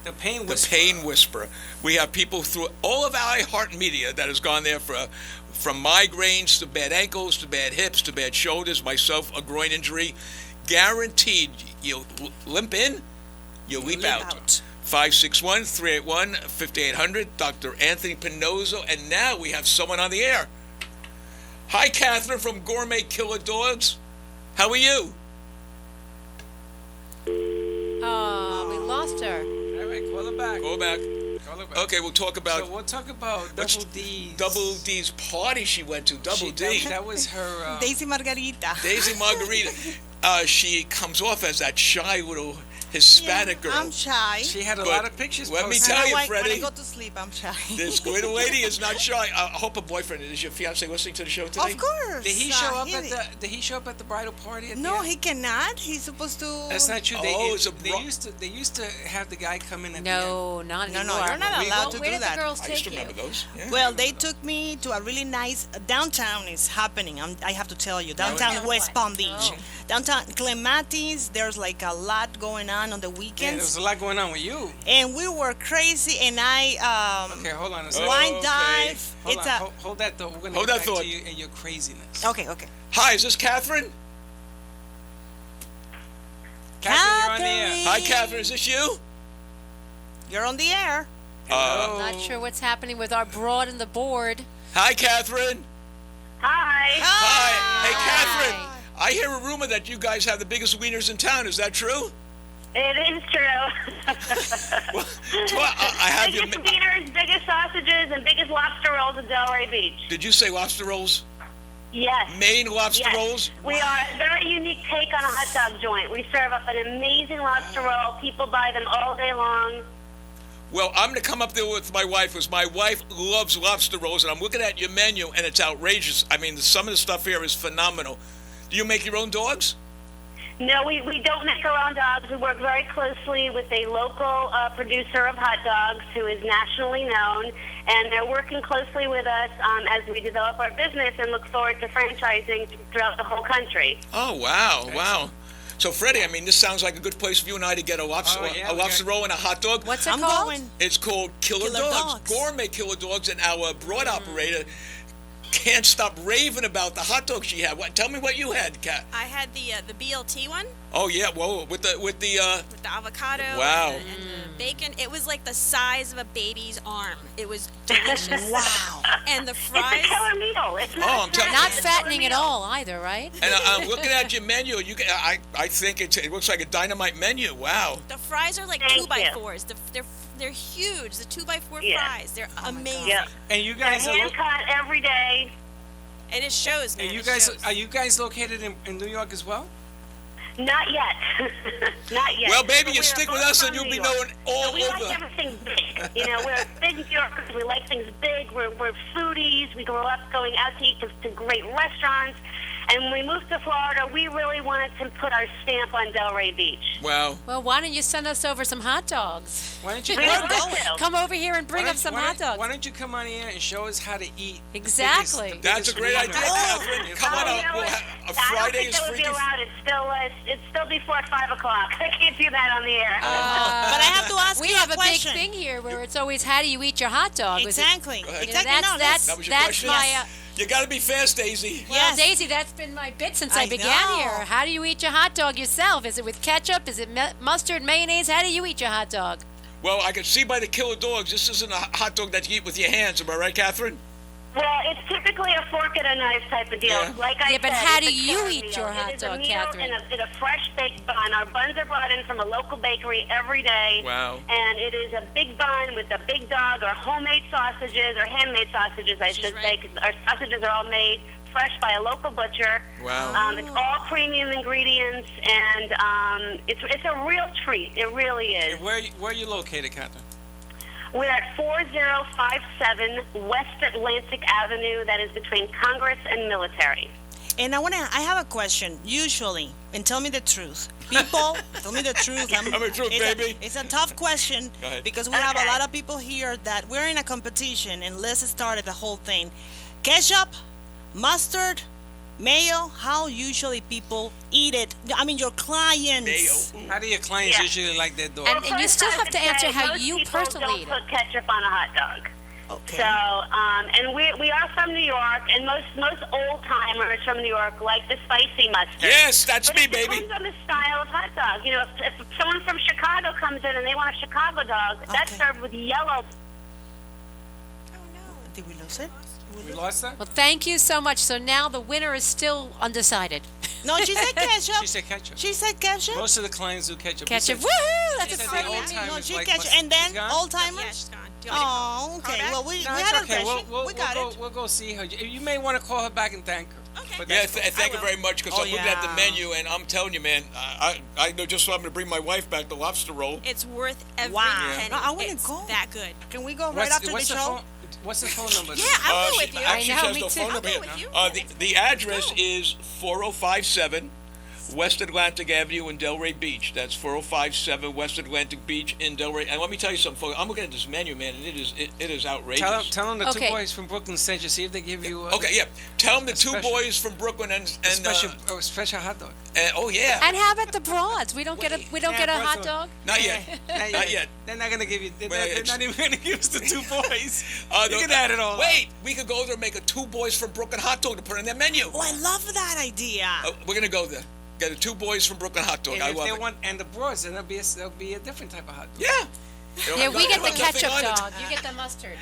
The Pain The Whisperer. Pain Whisperer. We have people through all of our iHeart Media that has gone there from migraines to bad ankles to bad hips to bad shoulders, myself, a groin injury. Guaranteed, you'll limp in, you'll leap out. 561-381-5800, Dr. Anthony Pinozzo. And now we have someone on the air. Hi, Catherine from Gourmet Killer Dogs. How are you? Oh, we lost her. All right, call her back. Go back. Call her back. Okay, we'll talk about So we'll talk about Double D's. Double D's party she went to. Double D. That was her. Daisy Margarita. Daisy Margarita. She comes off as that shy little Hispanic girl. I'm shy. She had a But lot of pictures. let me posted. tell you, When Freddie. I go to sleep, I'm shy. This little lady is not shy. I hope a boyfriend is your fiance listening to the show today. Of course. Did he show up he at did. the? Did he show up at the bridal party? At the No, end? he cannot. He's supposed to. That's not true. They, Oh, it's a they bro- used to. They used to have the guy come in at the No, not No, anymore. no, you're not allowed to Where do did that. the girls I used take to you? remember those. Yeah. Well, they took me to a really nice downtown. Is happening. I have to tell you, downtown West Palm Beach, downtown Clematis. There's like a lot going on the end. Yeah, there weekends, was a lot going on with you. and we were crazy. And I Okay, hold on a second. wine Okay. dive. Hold It's on. a Hold that thought. We're gonna Hold get that back thought. to you and your craziness. okay. Hi, is this Catherine? Catherine, you're on the air. Hi, Catherine. Is this you? You're on the air. Not sure what's happening with our broad and the board. Hi, Catherine. Hi. Hi. Hey, Catherine. I hear a rumor that you guys have the biggest wieners in town. Is that true? It is true. Well, I have you. Biggest wieners, biggest sausages, and biggest lobster rolls at Delray Beach. Did you say lobster rolls? Yes. Maine lobster Yes. rolls? We are a very unique take on a hot dog joint. We serve up an amazing lobster roll. People buy them all day long. Well, I'm going to come up there with my wife, because my wife loves lobster rolls, and I'm looking at your menu, and it's outrageous. I mean, some of the stuff here is phenomenal. Do you make your own dogs? No, we don't make our own dogs. We work very closely with a local producer of hot dogs who is nationally known, and they're working closely with us as we develop our business and look forward to franchising throughout the whole country. Oh, wow, wow. So, Freddie, I mean, this sounds like a good place for you and I to get a lobster, Oh, yeah, a we lobster got- roll and a hot dog. What's it I'm called? going. It's called Killer Killer Dogs. Dogs. Gourmet Killer Dogs, and our broad operator can't stop raving about the hot dogs she had. Tell me what you had, Kat. I had the BLT one Oh yeah, whoa, with the with the avocado Wow. and the bacon. It was like the size of a baby's arm. It was delicious. Wow. And the It's fries. a killer meal. It's Oh, not, I'm telling Not it's a fattening killer at meal. all either, right? and I'm looking at your menu. I think it looks like a dynamite menu. Wow. The fries are like Thank 2x4s. They're huge. The 2x4 Yeah. fries. They're amazing. Yeah. And you They're guys are. hand cut every day. And it shows, man. And you it guys shows. are you guys located in New York as well? Not yet. Not yet. Well, baby, But you we are stick with both us from and you'll New be York. known all So we over. like everything big. You know, we're big New Yorkers. We like things big. We're foodies. We grow up going out to eat to great restaurants. And when we moved to Florida, we really wanted to put our stamp on Delray Beach. Wow. Well, why don't you send us over some hot dogs? Why don't you We come, would love to. Come over here and bring why up don't- some why hot don't- dogs. Why don't you come on here and show us how to eat? Exactly. biggest- That's a biggest great wiener. idea, Catherine. Come on you up. know We'll what? have a I don't Friday think is that would be freaking. allowed. It's still before 5 o'clock. I can't do that on the air. But I have to ask We you have a a big question. thing here where it's always how do you eat your hot dog? Was it- Exactly. ahead. You know, Exactly. No, that's That was your that's question? my. Yes. You got to be fast, Daisy. Well, Yes. Daisy, that's been my bit since I I began know. here. How do you eat your hot dog yourself? Is it with ketchup? Is it mustard, mayonnaise? How do you eat your hot dog? Well, I can see by the Killer Dogs, this isn't a hot dog that you eat with your hands. Am I right, Catherine? Well, it's typically a fork and a knife type of deal. Yeah. Like I Yeah, but said, how it's do a you killer eat meal. your hot It is a dog, meal Catherine? in a fresh baked bun. Our buns are brought in from a local bakery every day. Wow. And it is a big bun with a big dog, or homemade sausages, or handmade sausages, I should say, right. because our sausages are all made fresh by a local butcher. Wow. It's all premium ingredients, and it's a real treat. It really is. Where are you located, Catherine? We're at 4057 West Atlantic Avenue. That is between Congress and Military. And I have a question. Usually, and tell me the truth. People, tell me the truth. Tell me the truth, baby. It's a tough question Go ahead. because we have a Okay. lot of people here that we're in a competition, and Liz started the whole thing. Ketchup, mustard, mayo. How usually people eat it? I mean, your clients. Mayo. How do your clients Yeah. usually like their dog? And you First, still I have would to answer say how most you people personally don't eat it. put ketchup on a hot dog. Okay. So, and we are from New York, and most old timers from New York like the spicy mustard. Yes, that's But me, it baby. depends on the style of hot dog. You know, if someone from Chicago comes in and they want a Chicago dog, that's Okay. served with yellow. Oh, no. Did we lose it? We lost that? Well, thank you so much. So now the winner is still undecided. No, she said ketchup. She said ketchup. She said ketchup. Most of the clients do ketchup. Ketchup. She Woohoo! That's said a the free old meal. time- No, is she like ketchup. mustard. And then She's gone? old Yeah, timers. she's gone. you want me Oh, to call okay. back? Well, we No, had it's our okay. question. We got it. We'll go see her. You may want to call her back and thank her. Okay. But Yeah, that's fine. thank you will. very much, because Oh, I'm looking at the yeah. menu, and I'm telling you, man, I know just so I'm going to bring my wife back the lobster roll. It's worth every Wow. penny. No, I wanna It's go. that good. Can we go right What's, after the what's the show? phone? What's the phone number? Yeah, I'll go with you. Actually, I she know, has me no too. phone I'll number go here. with you. The address is 4057 West Atlantic Avenue in Delray Beach. That's 4057 West Atlantic Beach in Delray. And let me tell you something, folks. I'm looking at this menu, man, and it is outrageous. Tell them the Okay. two boys from Brooklyn sent you. See if they give you. Okay, yeah. Tell them the two special- boys from Brooklyn and special hot dog. oh yeah. And how about the broads? We don't get a Yeah, hot broads dog. Not yet. Not yet. They're not gonna give you. They're, Well, they're it's- not even gonna give us the two boys. You no, can add it all. Wait, we could go there and make a two boys from Brooklyn hot dog to put on their menu. Oh, I love that idea. We're gonna go there. Get a two boys from Brooklyn hot dog. And I if love they it. want, and the broads, then there'll be a different type of hot dog. Yeah. Yeah, we get the Nothing ketchup on it. dog. You get the mustard.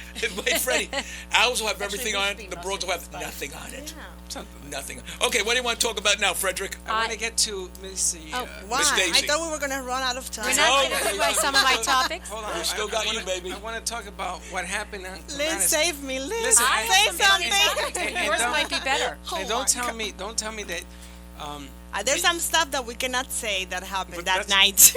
Wait, Freddie. Ours will have Actually, everything we on should be it. The broads will have mustard nothing on it. Something. Nothing. Okay, what do you want to talk about now, Frederick? I want to get to Miss. Why? Miss I Daisy. thought we were gonna run out of time. We're No, not going to by some of my topics. Hold on. We still got you, baby. I want to talk about what happened on Liz, Madison. save me, Liz. Listen, I say have some funny something. topics, but And yours don't- might be better. Oh And my don't tell me that. There's some stuff that we cannot say that happened But that that's- night.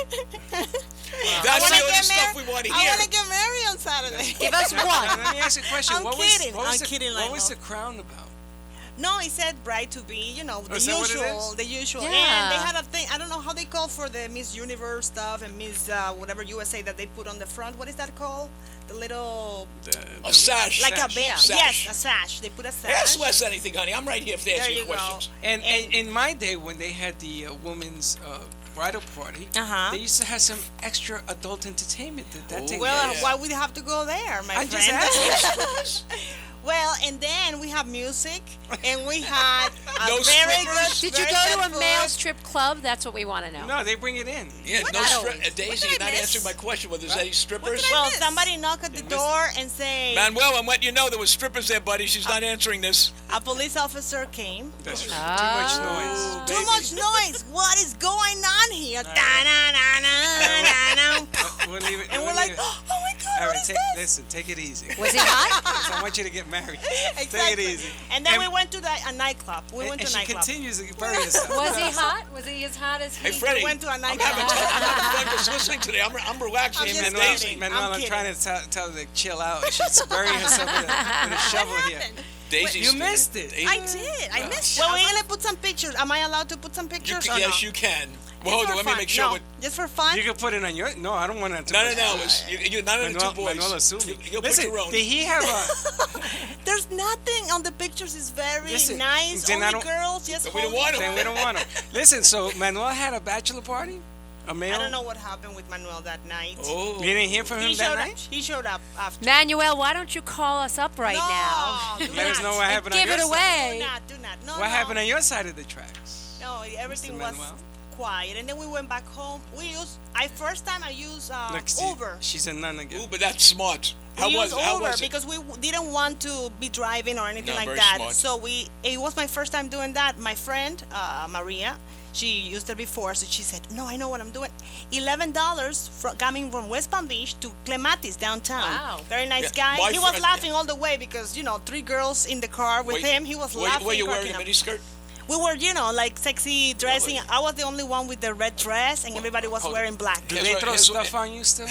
That's wanna the only get stuff married- we want to I hear. want to get married on Saturday. Give us Now, one. let me ask you a question. I'm what kidding. Was, what was I'm the, kidding, What Lionel. was the crown about? No, it said bride to be, the is that what it usual, is? the usual. Yeah. And they had a thing. I don't know how they call for the Miss Universe stuff and Miss whatever USA that they put on the front. What is that called? The little A sash. like Sash. a band. Sash. Yes, a sash. They put a sash. Ask Wes anything, honey. I'm right here if they ask There you you go. questions. And in my day, when they had the women's bridal party, Uh-huh. they used to have some extra adult entertainment. Did that take Well, place? why would you have to go there, my I friend? just asked. Well, and then we have music, and we had a No very strippers? good. Did you very go to good a male food. strip club? That's what we want to know. No, they bring it in. Yeah, What no not strip. always? Daisy, What you're did I not miss? answering my question. Whether there's any strippers? did I Well, miss? somebody knock at the door and say Manuel, I'm letting you know there was strippers there, buddy. She's not answering this. a police officer came. That's too Ah. much noise. Too much noise. What is going on here? Da-na-na-na-na-na. We'll leave it. And we're we'll like, leave it. oh my God, All what right, is this? listen, take it easy. Was it hot? I want you to get married. Exactly. Take it easy. And then we went to a nightclub. We went and to a she nightclub. continues to bury herself. Was he hot? Was he as hot as he? Hey, Freddie. went to a I'm nightclub. having fun just listening today. I'm relaxing. I'm Hey, just Manuel, kidding. Manuel, I'm I'm trying to tell her to chill out. She's burying herself with a shovel What here. happened? Daisy's You missed it. I did. I missed it. Well, we're gonna put some pictures. Am I allowed to put some pictures or Yes, no? you can. Just Well, hold for on. Let me fun. make sure. No, What, just for fun. You can put it on your. No, I don't want to. no. You're not on the two Manuel, boys. Manuel assumed. You'll put Listen, your own. did he have a? There's nothing on the pictures. Is very Listen, nice. then I Only don't- girls. Yes, But we don't want 'em. Then we don't want him. Listen, so Manuel had a bachelor party, a male. I don't know what happened with Manuel that night. Oh. You didn't hear from him He that showed up. night. He showed up after. Manuel, why don't you call us up right No, now? do Let us not. know what happened on Give your it side. away. Do not. Do not. No. What no. happened on your side of the tracks? No, everything Mr. was Manuel? quiet, and then we went back home. First time I used Look, see, Uber. She's a nun again. Ooh, but that's smart. How We was used it? How Uber was it? because we didn't want to be driving or anything No, like very that. smart. So it was my first time doing that. My friend Maria, she used it before, so she said, "No, I know what I'm doing." $11 coming from West Palm Beach to Clematis downtown. Wow. Very nice Yeah, guy. my He was friend- laughing all the way because 3 girls in the car with him. He was laughing. Were you cracking wearing a up. miniskirt? We were, like sexy dressing. Really? I was the only one with the red dress, and everybody was hold wearing black. Do Here's they what- throw here's what- stuff on you still?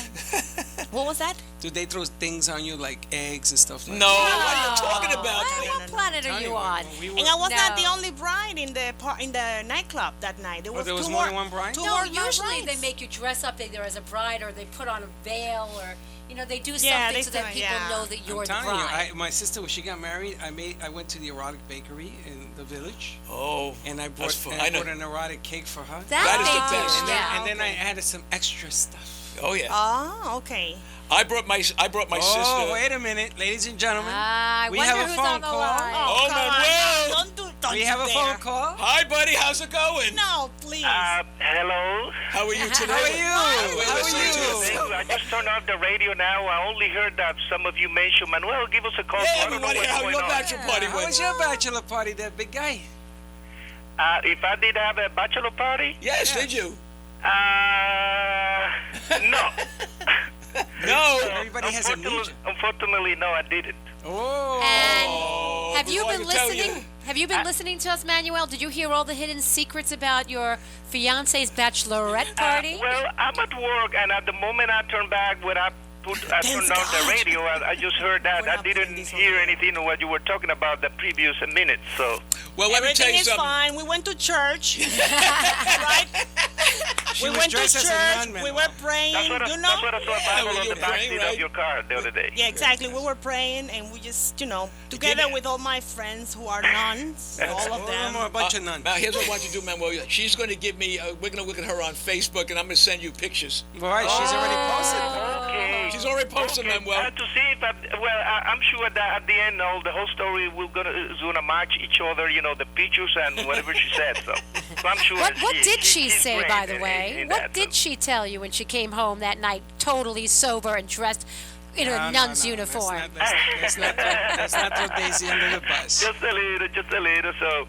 What was that? Do they throw things on you like eggs and stuff like No. that? What are you talking about? What planet are you on? And I was not No. the only bride in the nightclub that night. There was, there was two more more than one bride? Two No, more usually they brides. make you dress up either as a bride or they put on a veil or they do Yeah, something they so that do, people yeah. know that you're I'm the telling you, bride. my sister when she got married, I went to the erotic bakery in the village, Oh, and I that's brought fun. and I I know. brought an erotic cake for her. That is the they do, best. yeah. And then I added some extra stuff. Oh yeah. Oh, okay. I brought my Oh, sister. wait a minute, ladies and gentlemen. I We wonder have a who's phone on the call. line. Oh, come on. Manuel. Don't We you have a dare. phone call. Hi, buddy. How's it going? No, please. Hello. How are you today? How are you? We're How are listening to you? you. I just turned off the radio now. I only heard that some of you mentioned Manuel. Give us a call. Hey, so I don't know everybody, what's how going your on. bachelor party How went? was your bachelor party there, big guy? If I did have a bachelor party, Yes, did you? no. No. Everybody has amnesia. Unfortunately, no, I didn't. Oh. And have you well, I been can tell you. listening? Have you been listening to us, Manuel? Did you hear all the hidden secrets about your fiance's bachelorette party? Well, I'm at work, and at the moment I turn back, when I turned on the radio, I just heard that. I didn't hear anything of what you were talking about the previous minutes. So, Well, let me tell Everything you is something. fine. We went to church, right? She We was went to dressed as a church. nun, We Manuel. were praying, that's what I saw a Bible when on you the were back praying, seat right? of your car the other day. Yeah, exactly. We were praying, and we just, together with all my friends who are nuns, all of them. A bunch of nuns. Now, here's what I want you to do, Manuel. She's going to give me, we're going to look at her on Facebook, and I'm going to send you pictures. All right, she's already posted. Okay. She's already posted, Okay, Manuel. I have to see if I'm sure that at the end, the whole story is gonna match each other. The pictures and whatever she said. So I'm sure. What did she she's say, great by the in way? that, What did she tell you when she came home that night, totally sober and dressed in her nun's uniform? Let's not throw Daisy under the bus. Just a little.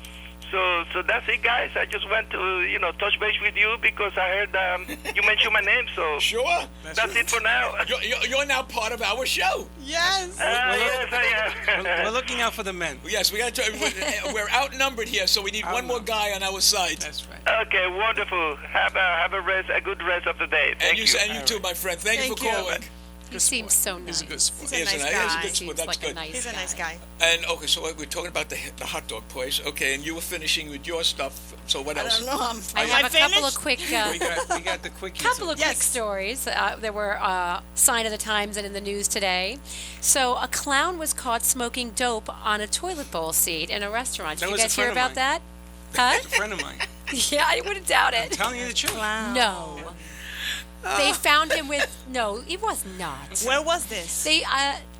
So that's it, guys. I just went to touch base with you because I heard you mentioned my name. So Sure. that's it for now. You're now part of our show. Yes. Yes, I am. We're looking out for the men. Yes, we got to. We're outnumbered here, so we need one more guy on our side. That's right. Okay, wonderful. Have a good rest of the day. Thank you. And you too, my friend. Thank you for Thank you. calling. He seems so nice. He's a good sport. He's a nice He's a guy. good sport. Seems That's like good. a nice He's a nice guy. guy. And okay, so we're talking about the hot dog place. Okay, and you were finishing with your stuff. So what I else? don't know. I Am have a couple of finished? quick. We got the quickies. Couple of quick Yes. stories. There were sign of the times and in the news today. So a clown was caught smoking dope on a toilet bowl seat in a restaurant. Did That you was a guys hear friend of about that? Huh? A friend of mine. Yeah, I wouldn't doubt it. Telling you the truth. No. They found him with no. He was not. Where was this? They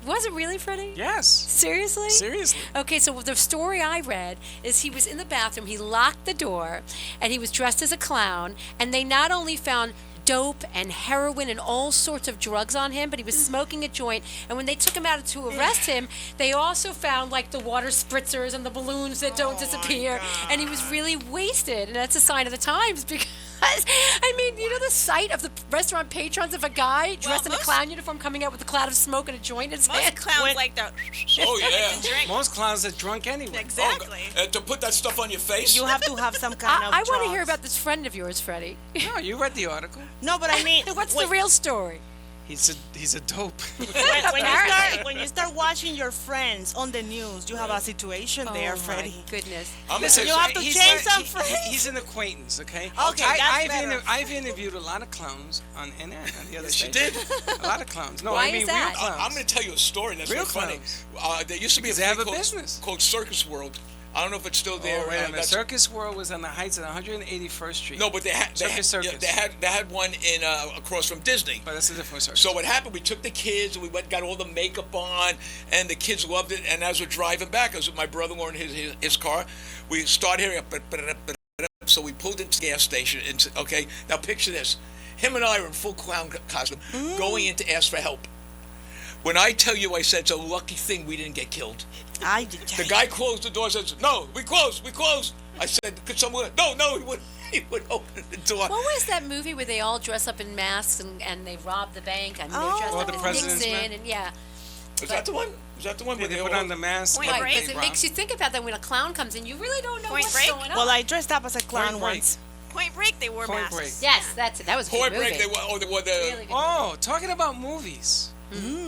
was it really, Freddie? Yes. Seriously? Seriously. Okay, so the story I read is he was in the bathroom, he locked the door, and he was dressed as a clown, and they not only found dope and heroin and all sorts of drugs on him, but he was smoking a joint, and when they took him out to arrest him, they also found like the water spritzers and the balloons that don't disappear, and he was really wasted, and that's a sign of the times because I mean, the sight of the restaurant patrons of a guy dressed in a most- clown uniform coming out with a cloud of smoke and a joint in his hand. Most clowns like that. Oh yeah. Drink. Most clowns are drunk anyway. Exactly. To put that stuff on your face. You have to have some kind of I want to drugs. hear about this friend of yours, Freddie. No, you read the article. No, but I mean, What's the real story? He's a dope. when you start watching your friends on the news, you have a situation there, Oh, Freddie. my goodness. I'm Listen, You have to he's change not- some he- friends. He's an acquaintance, okay? Okay, that's better. I've interviewed a lot of clowns on NN, on the other Yes, you station. did. A lot of clowns. No, Why I mean is that? real clowns. I'm going to tell you a story that's Real very funny. clowns. There used to be a They have thing a business. called Circus World. I don't know if it's still there. Oh, wait a minute. that's- Circus World was on the heights of 181st Street. No, but they had Circus. they had one in across from Disney. But that's a different circus. So what happened? We took the kids and we went, got all the makeup on, and the kids loved it. And as we're driving back, I was with my brother-in-law in his car. We started hearing so we pulled into the gas station. Okay, now picture this: him and I are in full clown costume, going in to ask for help. When I tell you, I said it's a lucky thing we didn't get killed. The guy closed the door and says, "No, we closed. I said, "Could someone?" No, he would open the door. What was that movie where they all dress up in masks and they rob the bank and they're dressed Oh, up the as President's Nixon Man? and yeah. Was that the one? Was that the one? They where put all- on the mask. Point and Break? they Because it rob. makes you think about that when a clown comes in, you really don't know Point what's Break? going on. Well, I dressed up as a clown Point Break. once. Point Break, they wore Point masks. Break. Yes, that's it. That was a Point good Break. movie. They wore the. Really good Oh, talking about movies.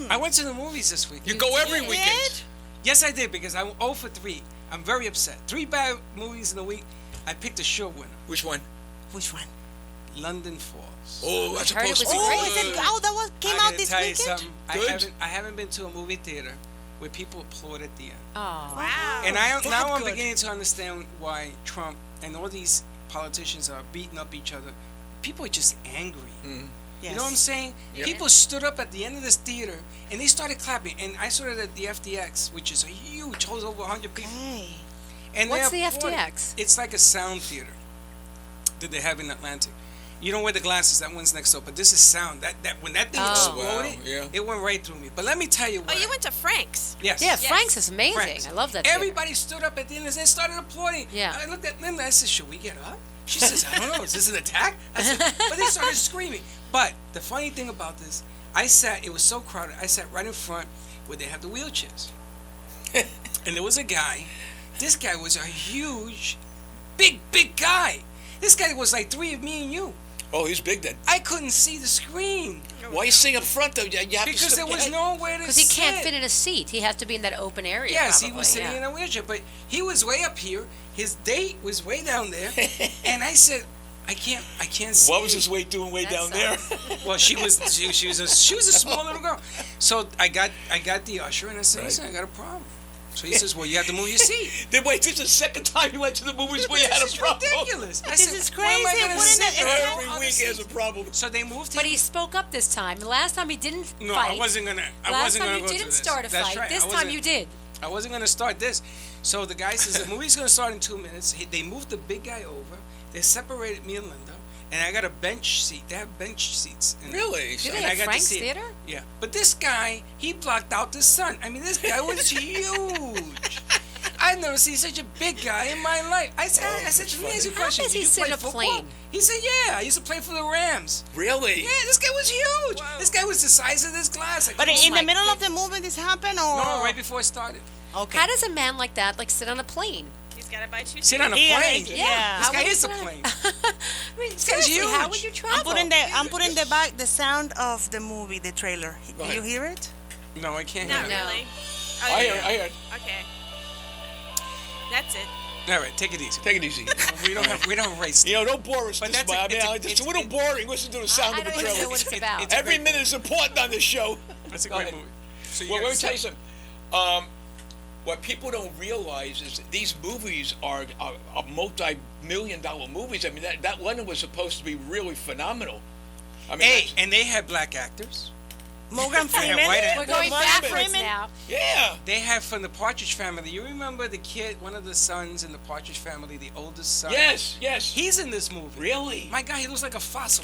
I went to the movies this week. You go every did. weekend. Yes, I did, because I'm 0 for 3. I'm very upset. 3 bad movies in a week. I picked a sure winner. Which one? Which one? London Falls. Oh, that's heard it supposed to was be great. Oh, is it? good. Oh, that was came I out gotta this tell you weekend. something. Good? I haven't been to a movie theater where people applaud at the end. Oh. Wow. And now I'm good. beginning to understand why Trump and all these politicians are beating up each other. People are just angry. Yes. You know what I'm saying? People stood up at the end of this theater and they started clapping. And I saw it at the FDX, which is a huge, holds over 100 people. Hey. And What's they the applauded. FDX? It's like a sound theater that they have in Atlantic. You don't wear the glasses. That one's next door. But this is sound. That when that thing Oh. exploded, Wow, yeah. it went right through me. But let me tell you what. Oh, you went to Frank's. Yes. Yeah, Frank's is amazing. Frank's. I love that. theater. Everybody stood up at the end and they started applauding. Yeah. I looked at Linda. I said, "Should we get up?" She says, "I don't know. Is this an attack?" I said, but they started screaming. But the funny thing about this, I sat. It was so crowded. I sat right in front where they have the wheelchairs, and there was a guy. This guy was a huge, big guy. This guy was like 3 of me and you. Oh, he's big then. I couldn't see the screen. Why are you sitting up front though? You have Because to there was nowhere to Because he can't sit. fit in a seat. He has to be in that open area. Yes, probably. he was sitting in a wheelchair, but he was way up here. His date was way down there, and I said, I can't see. What was his weight doing way That down there? Well, she was a small little girl. So I got the usher, and I said, listen, I got a problem. So he says, well, you have to move your seat. Then wait, this is the second time you went to the movies where you had This a is problem. ridiculous. I This said, is where am I crazy. gonna Wouldn't sit? it- There are Every other week he has a seats. problem. So they moved him. But he spoke up this time. The last time he didn't No, fight. I wasn't gonna. I Last wasn't time gonna you go didn't through this. start a That's fight. right. This I time wasn't- you did. I wasn't gonna start this. So the guy says the movie's gonna start in 2 minutes. They moved the big guy over. They separated me and Linda, and I got a bench seat. They have bench seats. Really? Did And they I at got to Frank's see it. Theater? Yeah, but this guy, he blocked out the sun. I mean, this guy was huge. I've never seen such a big guy in my life. I said, let me ask you a How question. does Did he you sit play in a football? plane? He said, yeah, I used to play for the Rams. Really? Yeah, this guy was huge. This guy was the size of this glass. But oh in my the middle of goodness. the movie, this happened, or No, right before it started. Okay. How does a man like that sit on a plane? He's got to buy 2 seats. Sit on a Yeah, plane. yeah. This How guy would is a you- plane. I mean, guy's seriously, how huge. would you travel? I'm putting the sound of the movie, the trailer. Do you hear it? No, I can't Not hear it. really. I heard. Okay. That's it. All right, take it easy. Take it easy. We don't race. You know, don't bore us. But This that's way. a- I mean, it's a- it's it's- a little boring. Listen to the sound I of the don't even know trailer. what it's about. it's a Every great minute is important on this show. That's a Go great ahead. movie. So Well, gotta let me tell you sit- something. What people don't realize is that these movies are multi-million-dollar movies. I mean, that one was supposed to be really phenomenal. I mean, Hey, and they had black actors. Morgan Freeman. white actors. We're going Morgan backwards Freeman. now. yeah. They have from the Partridge Family. You remember the kid, one of the sons in the Partridge Family, the oldest son? Yes. He's in this movie. Really? My God, he looks like a fossil.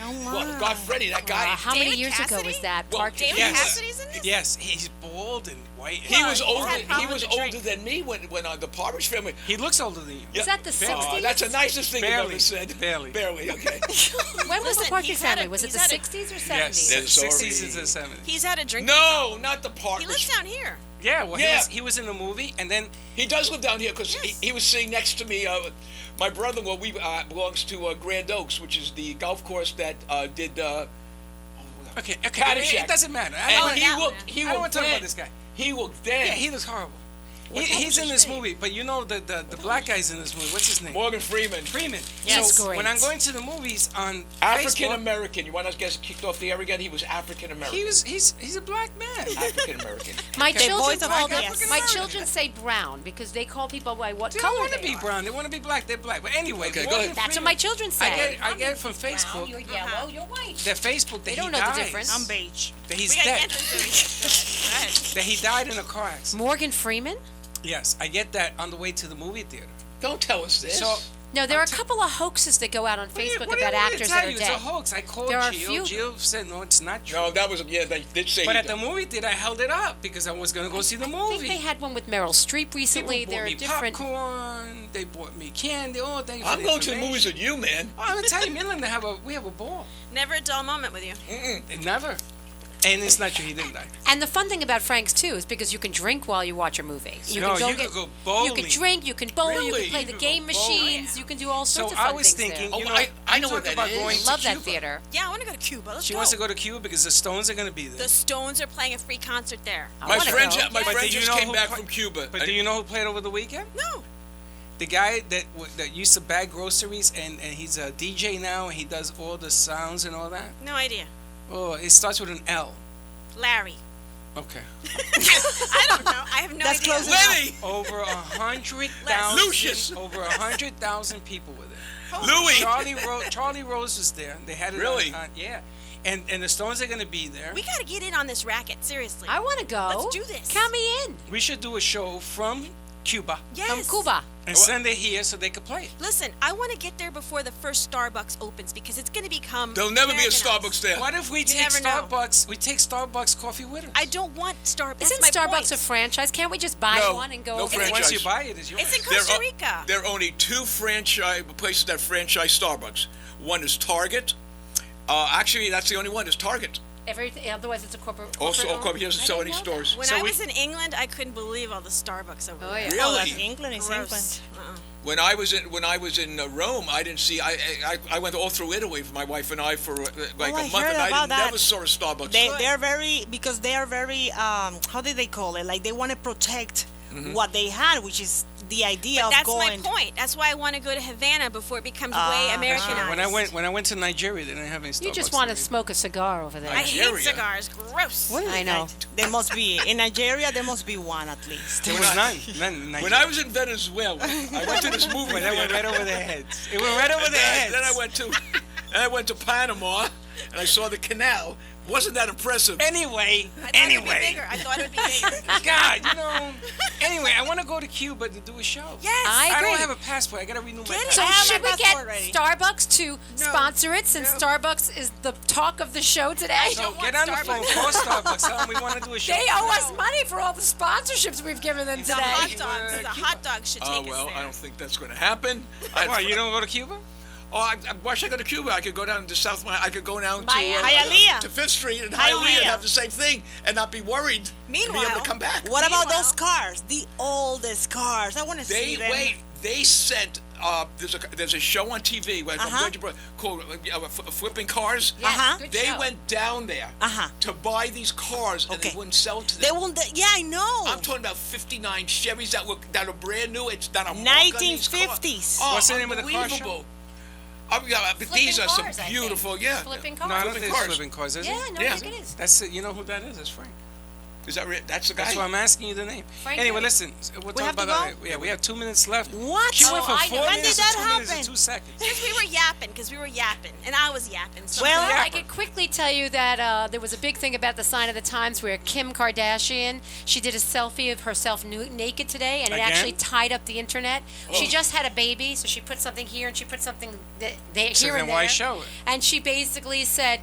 Oh my. Well, God, Freddie, that guy. How many David years ago Cassidy? was that? Well, Partridge David Yes. Cassidy's in this? Yes, he's bald and white. He was he's older. had He problems was with older drink. than me when the Partridge Family. He looks older than you. Yeah. that the Barely. 60s? That's the nicest thing you've Barely. ever said. Barely. Barely. Okay. When was the Listen, Partridge he's had Family? a- Was it he's the had a- 60s or 70s? Yes, Yes, sorry. 60s into the 70s. He's had a drink. No, not the He Partridge. lives down here. Yeah, well, Yeah. he was in the movie, and then He does live down here because Yes. he was sitting next to me. My brother-in-law belongs to Grand Oaks, which is the golf course that did. okay, Caddyshack. it doesn't matter. And Oh, he that looked. one. He I don't want looked to talk about dead. this guy. He looked dead. Yeah, he looks horrible. He's in this movie, but you know the black guy's in this movie. What's his name? Morgan Freeman. Freeman. Yes, so great. when I'm going to the movies on African Facebook, American. You want us to get kicked off the air again? He was African American. he's a black man. African American. My The children voice of call them, African my American. children say brown because they call people by what They color don't want to they be are. brown. They want to be black. They're black. But anyway, Okay, go Morgan ahead. That's what Freeman- my children say. I get it from Facebook. You're yellow, you're white. That Facebook that They he don't know the dies. difference. I'm beige. That he's We gotta dead. get this. Go ahead. That he died in a car accident. Morgan Freeman? Yes, I get that on the way to the movie theater. Don't tell us this. So No, there are a couple of hoaxes that go out on Facebook what do you about want me to actors tell that are you? dead. It's a hoax. I called There are Jill. few- Jill said no, it's not true. no, that was they did say. But he at the died. movie theater, I held it up because I was going to go see the I movie. think they had one with Meryl Streep recently. People There bought are me different. popcorn. They bought me candy. Oh, thank you for I'm the going to the information. movies with you, man. Oh, I'm gonna tell you, me and Linda we have a ball. Never a dull moment with you. Never. And it's not true. He didn't die. And the fun thing about Frank's too is because you can drink while you watch a movie. You No, can you could go bowling. You can drink. You can bowl. You Really? can play You the could game go bowling. machines. You can do all So sorts of fun I was things thinking, there. you Oh, know, I you know what talk that about is. going I to love that Cuba. theater. Yeah, I want to go to Cuba. Let's She go. wants to go to Cuba because the Stones are going to be there. The Stones are playing a free concert there. I My wanna friend, go. my But friend do you just know came who back pla- from Cuba. But do you know who played over the weekend? No. The guy that used to bag groceries and he's a DJ now and he does all the sounds and all that. No idea. Oh, it starts with an L. Larry. Okay. I don't know. I have no That's idea. close enough. Lenny, Over 100,000. Lucius. Over 100,000 people were there. Louis. Charlie Rose was there. They had it Really? on yeah. And the Stones are going to be there. We got to get in on this racket. Seriously. I want to go. Let's do this. Count me in. We should do a show from Cuba Yes. From Cuba. and send it here so they could play it. Listen, I want to get there before the first Starbucks opens because it's going to become. there'll never be a Americanized. Starbucks there. What if we take never know. Starbucks? We take Starbucks coffee with us. I don't want Starbucks. Isn't That's my Starbucks point. a franchise? Can't we just buy No, one and go no over franchise. Once you buy it, it's yours. It's in There Costa are- Rica. There are only two franchise places that franchise Starbucks. One is Target. Actually, that's the only one. Is Target. Everything. Otherwise, it's a corporate. Also, corporate corporate, he doesn't sell any stores. When I was in England, I couldn't believe all the Starbucks over Oh, there. yeah. Really? That's England is England. Gross. When I was in Rome, I didn't see. I went all through Italy for my wife and I for like Oh, I a month, heard and I about that. never saw a Starbucks. They're very because they are very how did they call it? Like they want to protect what they had, which is the idea of That's going. my point. That's why I want to go to Havana before it becomes way Americanized. When I went to Nigeria, they didn't have any Starbucks. You just want to in smoke a cigar over there. I hate Nigeria. cigars. Gross. I know. There must be in Nigeria. There must be one at least. There was none. None. When I was in Venezuela, I went to this movie. When that went right over their heads. It went right over And their then, heads. then I went to Panama, and I saw the canal. Wasn't that impressive? Anyway. I thought it would be bigger. I thought it would be bigger. God, Anyway, I want to go to Cuba to do a show. Yes. I I agree. don't have a passport. I gotta renew my passport. So I have should my we get passport ready. Starbucks to sponsor it since Starbucks is the talk of the show today? So get on the phone, call Starbucks, tell them we want to do a show. They owe us money for all the sponsorships we've given them The today. hot dogs. The hot dogs should take Oh us well, there. I don't think that's going to happen. Why, you don't go to Cuba? Why should I go to Cuba? I could go down to South. I could go down to Hialeah. to Fifth Street and Hialeah. Hialeah and have the same thing and not be worried. And be able Meanwhile- to come back. What about Meanwhile- those cars? The oldest cars. I want to see them. They sent. There's a show on TV where called Flipping Cars. Uh-huh. Good They show. went down there to buy these cars, and Okay. they wouldn't sell to them. They won't. Yeah, I know. I'm talking about '59 Chevys that are brand new. It's not a mark on these cars. 1950s. Oh, What's the name of the car show? unbelievable. But these are Flipping cars, some I beautiful, think. yeah. Flipping No, I cars. don't think it's cars. flipping cars, is Yeah, it? no, Yeah. I think it is. That's it. You know who that is? It's Frank. Is that right? That's the guy. That's why I'm asking you the name. Frank Anyway, Davis. listen. We'll We talk have to about that. go? Yeah, we have 2 minutes left. What? She went Oh, from I know. 4 When minutes did to that 2 minutes and happen? 2 seconds. Because we were yapping, and I was yapping. So Well, I could quickly tell you that there was a big thing about the sign of the times where Kim Kardashian, she did a selfie of herself naked today, and it Again? actually tied up the internet. She Oh. just had a baby, so she put something here and she put something there, So here then and why there. show it? And she basically said,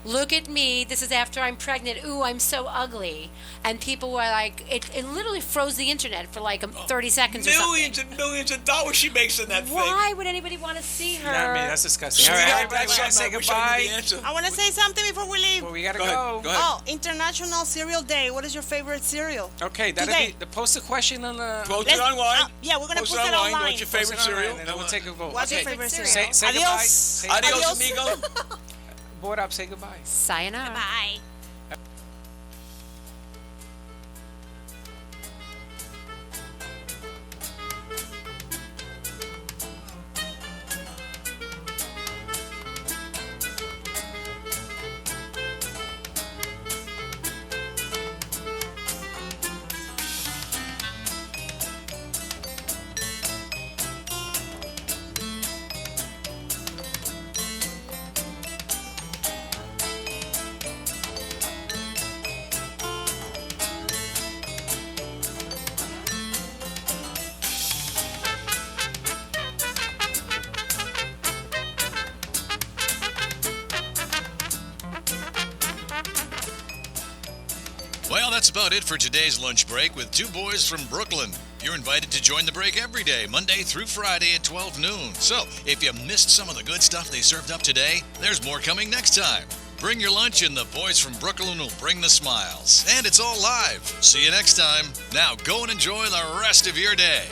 look at me. This is after I'm pregnant. Ooh, I'm so ugly. And people were like, it literally froze the internet for like 30 seconds or something. Millions and millions of dollars she makes in that thing. Why would anybody want to see her? Not me. That's disgusting. All Sweetheart, right, everybody, we that's gotta say something I wish I knew the goodbye. answer. I want to say something before we leave. Well, we gotta Go go. ahead. Go ahead. Oh, International Cereal Day. What is your favorite cereal? Okay, that'll Today. be the post a question on the. Post Let's- it online. yeah, we're gonna Post post it it online. online. What's your Post it favorite online, cereal? and then we'll take a vote. What's your Okay. favorite cereal? cereal? Say goodbye. Adios. Say Adios, Adios. amigo. Board up. Say goodbye. Sayonara. bye. Well, that's about it for today's lunch break with two boys from Brooklyn. You're invited to join the break every day, Monday through Friday at 12 noon. So, if you missed some of the good stuff they served up today, there's more coming next time. Bring your lunch and the boys from Brooklyn will bring the smiles. And it's all live. See you next time. Now go and enjoy the rest of your day.